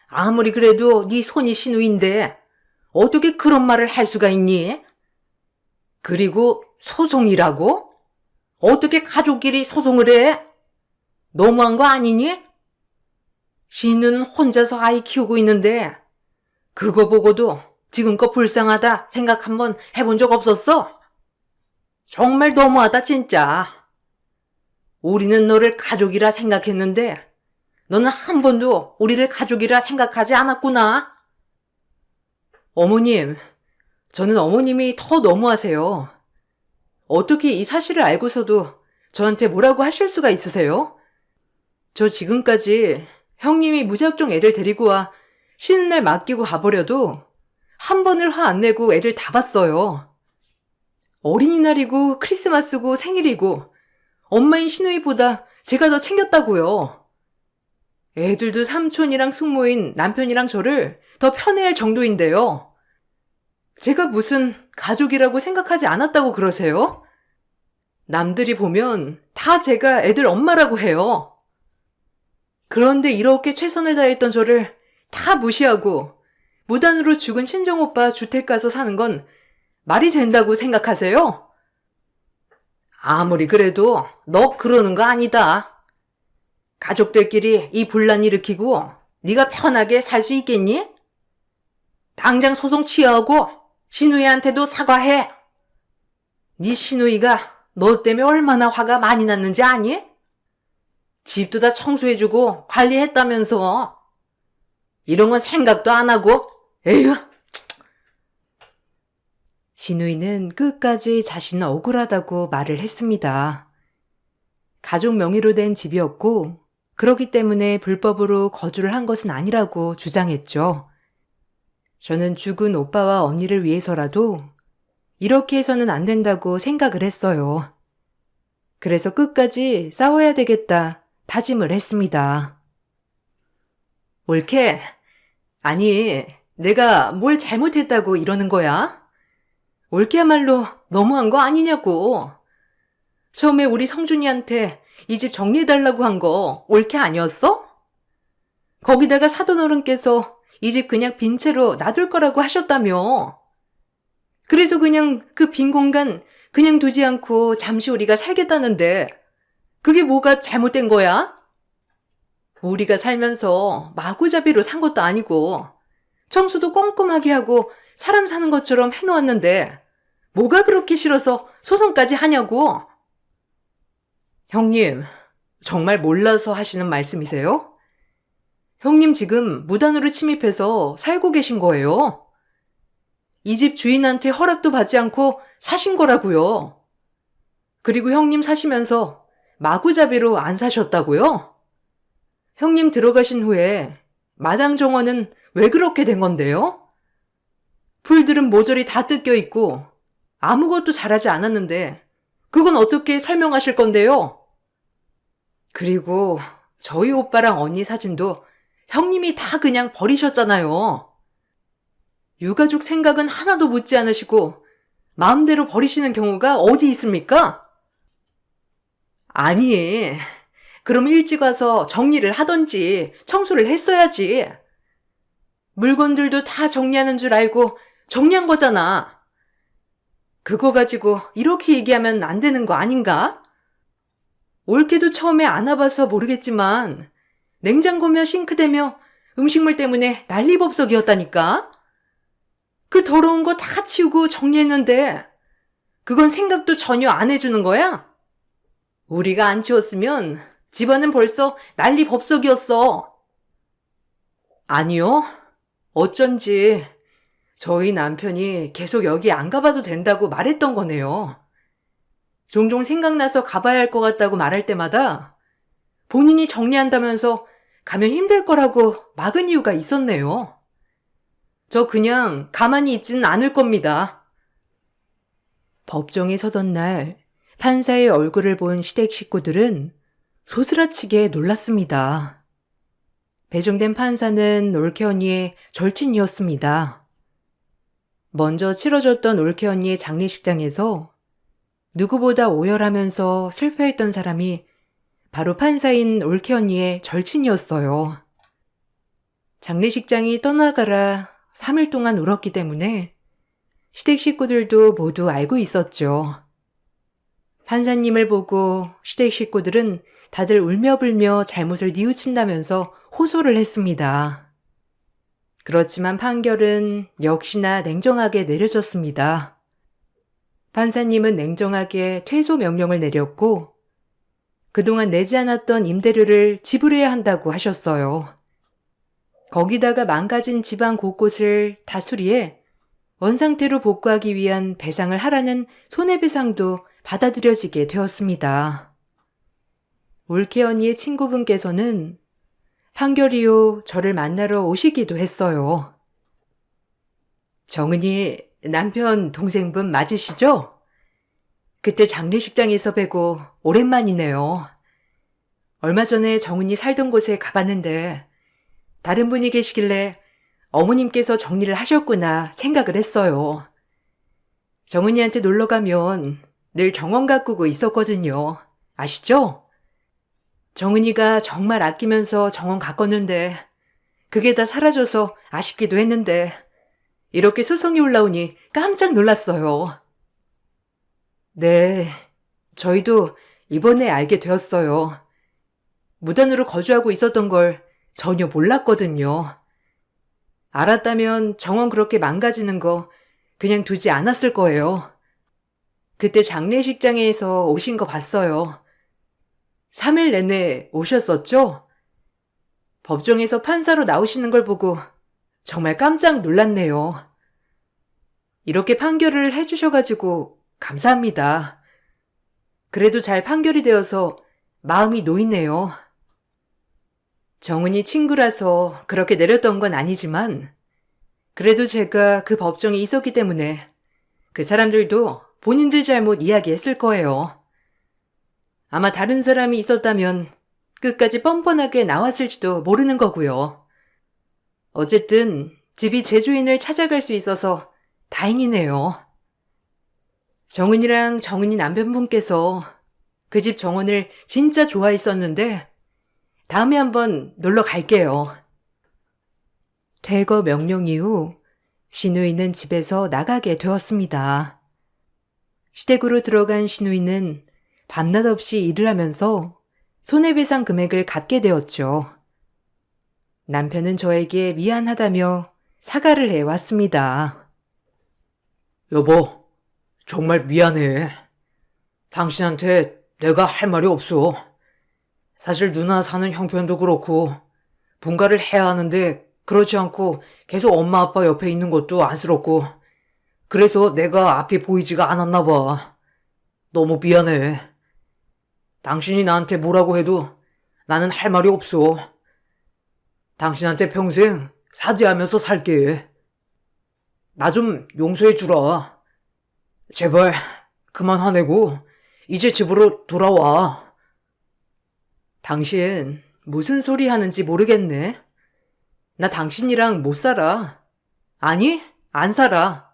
아무리 그래도 네 손이 시누인데 어떻게 그런 말을 할 수가 있니? 그리고 소송이라고? 어떻게 가족끼리 소송을 해? 너무한 거 아니니? 시누는 혼자서 아이 키우고 있는데 그거 보고도 지금껏 불쌍하다 생각 한번 해본 적 없었어? 정말 너무하다 진짜. 우리는 너를 가족이라 생각했는데 너는 한 번도 우리를 가족이라 생각하지 않았구나. 어머님, 저는 어머님이 더 너무하세요. 어떻게 이 사실을 알고서도 저한테 뭐라고 하실 수가 있으세요? 저 지금까지 형님이 무작정 애들 데리고 와 쉬는 날 맡기고 가버려도 한 번을 화 안 내고 애들 다 봤어요. 어린이날이고 크리스마스고 생일이고 엄마인 시누이보다 제가 더 챙겼다고요. 애들도 삼촌이랑 숙모인 남편이랑 저를 더 편애할 정도인데요. 제가 무슨 가족이라고 생각하지 않았다고 그러세요? 남들이 보면 다 제가 애들 엄마라고 해요. 그런데 이렇게 최선을 다했던 저를 다 무시하고 무단으로 죽은 친정오빠 주택 가서 사는 건 말이 된다고 생각하세요? 아무리 그래도 너 그러는 거 아니다. 가족들끼리 이 분란 일으키고 네가 편하게 살 수 있겠니? 당장 소송 취하하고 시누이한테도 사과해. 네 시누이가 너 때문에 얼마나 화가 많이 났는지 아니? 집도 다 청소해주고 관리했다면서. 이런 건 생각도 안 하고. 에휴. 시누이는 끝까지 자신은 억울하다고 말을 했습니다. 가족 명의로 된 집이었고 그렇기 때문에 불법으로 거주를 한 것은 아니라고 주장했죠. 저는 죽은 오빠와 언니를 위해서라도 이렇게 해서는 안 된다고 생각을 했어요. 그래서 끝까지 싸워야 되겠다 다짐을 했습니다. 올케, 아니, 내가 뭘 잘못했다고 이러는 거야? 올케야말로 너무한 거 아니냐고. 처음에 우리 성준이한테 이 집 정리해달라고 한 거 올케 아니었어? 거기다가 사돈어른께서 이 집 그냥 빈 채로 놔둘 거라고 하셨다며. 그래서 그냥 그 빈 공간 그냥 두지 않고 잠시 우리가 살겠다는데 그게 뭐가 잘못된 거야? 우리가 살면서 마구잡이로 산 것도 아니고 청소도 꼼꼼하게 하고 사람 사는 것처럼 해놓았는데 뭐가 그렇게 싫어서 소송까지 하냐고. 형님, 정말 몰라서 하시는 말씀이세요? 형님 지금 무단으로 침입해서 살고 계신 거예요. 이 집 주인한테 허락도 받지 않고 사신 거라고요. 그리고 형님 사시면서 마구잡이로 안 사셨다고요? 형님 들어가신 후에 마당 정원은 왜 그렇게 된 건데요? 풀들은 모조리 다 뜯겨 있고 아무것도 자라지 않았는데 그건 어떻게 설명하실 건데요? 그리고 저희 오빠랑 언니 사진도 형님이 다 그냥 버리셨잖아요. 유가족 생각은 하나도 묻지 않으시고 마음대로 버리시는 경우가 어디 있습니까? 아니, 그럼 일찍 와서 정리를 하던지 청소를 했어야지. 물건들도 다 정리하는 줄 알고 정리한 거잖아. 그거 가지고 이렇게 얘기하면 안 되는 거 아닌가? 올케도 처음에 안 와봐서 모르겠지만 냉장고며 싱크대며 음식물 때문에 난리법석이었다니까? 그 더러운 거 다 치우고 정리했는데 그건 생각도 전혀 안 해주는 거야? 우리가 안 치웠으면 집안은 벌써 난리법석이었어. 아니요. 어쩐지 저희 남편이 계속 여기 안 가봐도 된다고 말했던 거네요. 종종 생각나서 가봐야 할 것 같다고 말할 때마다 본인이 정리한다면서 가면 힘들 거라고 막은 이유가 있었네요. 저 그냥 가만히 있지는 않을 겁니다. 법정에 서던 날 판사의 얼굴을 본 시댁 식구들은 소스라치게 놀랐습니다. 배정된 판사는 올케 언니의 절친이었습니다. 먼저 치러졌던 올케 언니의 장례식장에서 누구보다 오열하면서 슬퍼했던 사람이 바로 판사인 올케 언니의 절친이었어요. 장례식장이 떠나가라 3일 동안 울었기 때문에 시댁 식구들도 모두 알고 있었죠. 판사님을 보고 시댁 식구들은 다들 울며불며 잘못을 뉘우친다면서 호소를 했습니다. 그렇지만 판결은 역시나 냉정하게 내려졌습니다. 판사님은 냉정하게 퇴소 명령을 내렸고 그동안 내지 않았던 임대료를 지불해야 한다고 하셨어요. 거기다가 망가진 집안 곳곳을 다 수리해 원상태로 복구하기 위한 배상을 하라는 손해배상도 받아들여지게 되었습니다. 올케 언니의 친구분께서는 판결 이후 저를 만나러 오시기도 했어요. 정은이 남편 동생분 맞으시죠? 그때 장례식장에서 뵈고 오랜만이네요. 얼마 전에 정은이 살던 곳에 가봤는데 다른 분이 계시길래 어머님께서 정리를 하셨구나 생각을 했어요. 정은이한테 놀러 가면 늘 정원 가꾸고 있었거든요. 아시죠? 정은이가 정말 아끼면서 정원 가꿨는데 그게 다 사라져서 아쉽기도 했는데 이렇게 소송이 올라오니 깜짝 놀랐어요. 네, 저희도 이번에 알게 되었어요. 무단으로 거주하고 있었던 걸 전혀 몰랐거든요. 알았다면 정원 그렇게 망가지는 거 그냥 두지 않았을 거예요. 그때 장례식장에서 오신 거 봤어요. 3일 내내 오셨었죠? 법정에서 판사로 나오시는 걸 보고 정말 깜짝 놀랐네요. 이렇게 판결을 해주셔가지고 감사합니다. 그래도 잘 판결이 되어서 마음이 놓이네요. 정은이 친구라서 그렇게 내렸던 건 아니지만 그래도 제가 그 법정에 있었기 때문에 그 사람들도 본인들 잘못 이야기했을 거예요. 아마 다른 사람이 있었다면 끝까지 뻔뻔하게 나왔을지도 모르는 거고요. 어쨌든 집이 제 주인을 찾아갈 수 있어서 다행이네요. 정은이랑 정은이 남편분께서 그 집 정원을 진짜 좋아했었는데 다음에 한번 놀러 갈게요. 퇴거 명령 이후 시누이는 집에서 나가게 되었습니다. 시댁으로 들어간 시누이는 밤낮 없이 일을 하면서 손해배상 금액을 갚게 되었죠. 남편은 저에게 미안하다며 사과를 해왔습니다. 여보, 정말 미안해. 당신한테 내가 할 말이 없어. 사실 누나 사는 형편도 그렇고 분가를 해야 하는데 그렇지 않고 계속 엄마 아빠 옆에 있는 것도 안쓰럽고 그래서 내가 앞이 보이지가 않았나 봐. 너무 미안해. 당신이 나한테 뭐라고 해도 나는 할 말이 없어. 당신한테 평생 사죄하면서 살게. 나 좀 용서해 주라. 제발 그만 화내고 이제 집으로 돌아와. 당신 무슨 소리 하는지 모르겠네. 나 당신이랑 못 살아. 아니, 안 살아.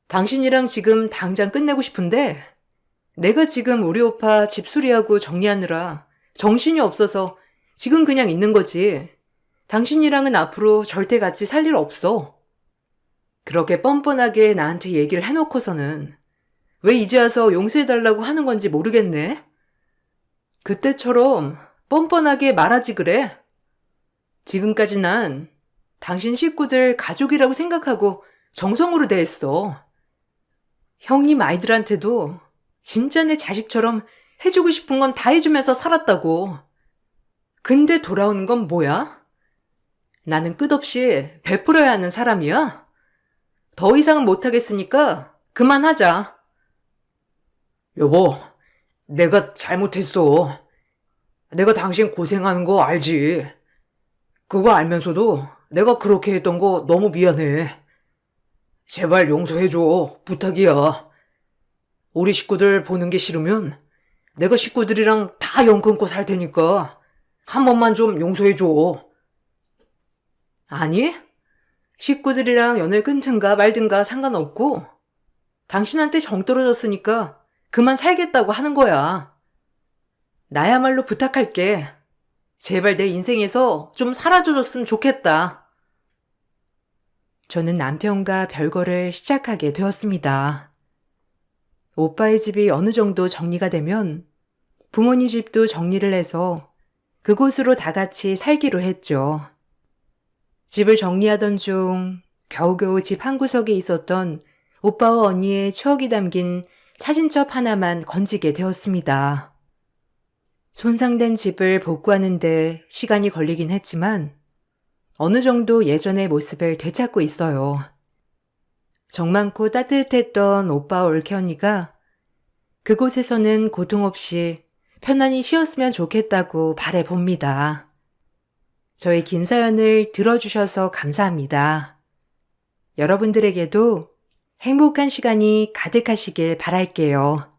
당신이랑 지금 당장 끝내고 싶은데 내가 지금 우리 오빠 집 수리하고 정리하느라 정신이 없어서 지금 그냥 있는 거지. 당신이랑은 앞으로 절대 같이 살 일 없어. 그렇게 뻔뻔하게 나한테 얘기를 해놓고서는 왜 이제 와서 용서해달라고 하는 건지 모르겠네. 그때처럼 뻔뻔하게 말하지 그래. 지금까지 난 당신 식구들 가족이라고 생각하고 정성으로 대했어. 형님 아이들한테도 진짜 내 자식처럼 해주고 싶은 건 다 해주면서 살았다고. 근데 돌아오는 건 뭐야? 나는 끝없이 베풀어야 하는 사람이야? 더 이상은 못하겠으니까 그만하자. 여보, 내가 잘못했어. 내가 당신 고생하는 거 알지. 그거 알면서도 내가 그렇게 했던 거 너무 미안해. 제발 용서해줘. 부탁이야. 우리 식구들 보는 게 싫으면 내가 식구들이랑 다 연 끊고 살 테니까 한 번만 좀 용서해줘. 아니, 식구들이랑 연을 끊든가 말든가 상관없고 당신한테 정 떨어졌으니까 그만 살겠다고 하는 거야. 나야말로 부탁할게. 제발 내 인생에서 좀 사라져줬으면 좋겠다. 저는 남편과 별거를 시작하게 되었습니다. 오빠의 집이 어느 정도 정리가 되면 부모님 집도 정리를 해서 그곳으로 다 같이 살기로 했죠. 집을 정리하던 중 겨우겨우 집 한 구석에 있었던 오빠와 언니의 추억이 담긴 사진첩 하나만 건지게 되었습니다. 손상된 집을 복구하는데 시간이 걸리긴 했지만 어느 정도 예전의 모습을 되찾고 있어요. 정 많고 따뜻했던 오빠와 올케 언니가 그곳에서는 고통 없이 편안히 쉬었으면 좋겠다고 바라봅니다. 저의 긴 사연을 들어주셔서 감사합니다. 여러분들에게도 행복한 시간이 가득하시길 바랄게요.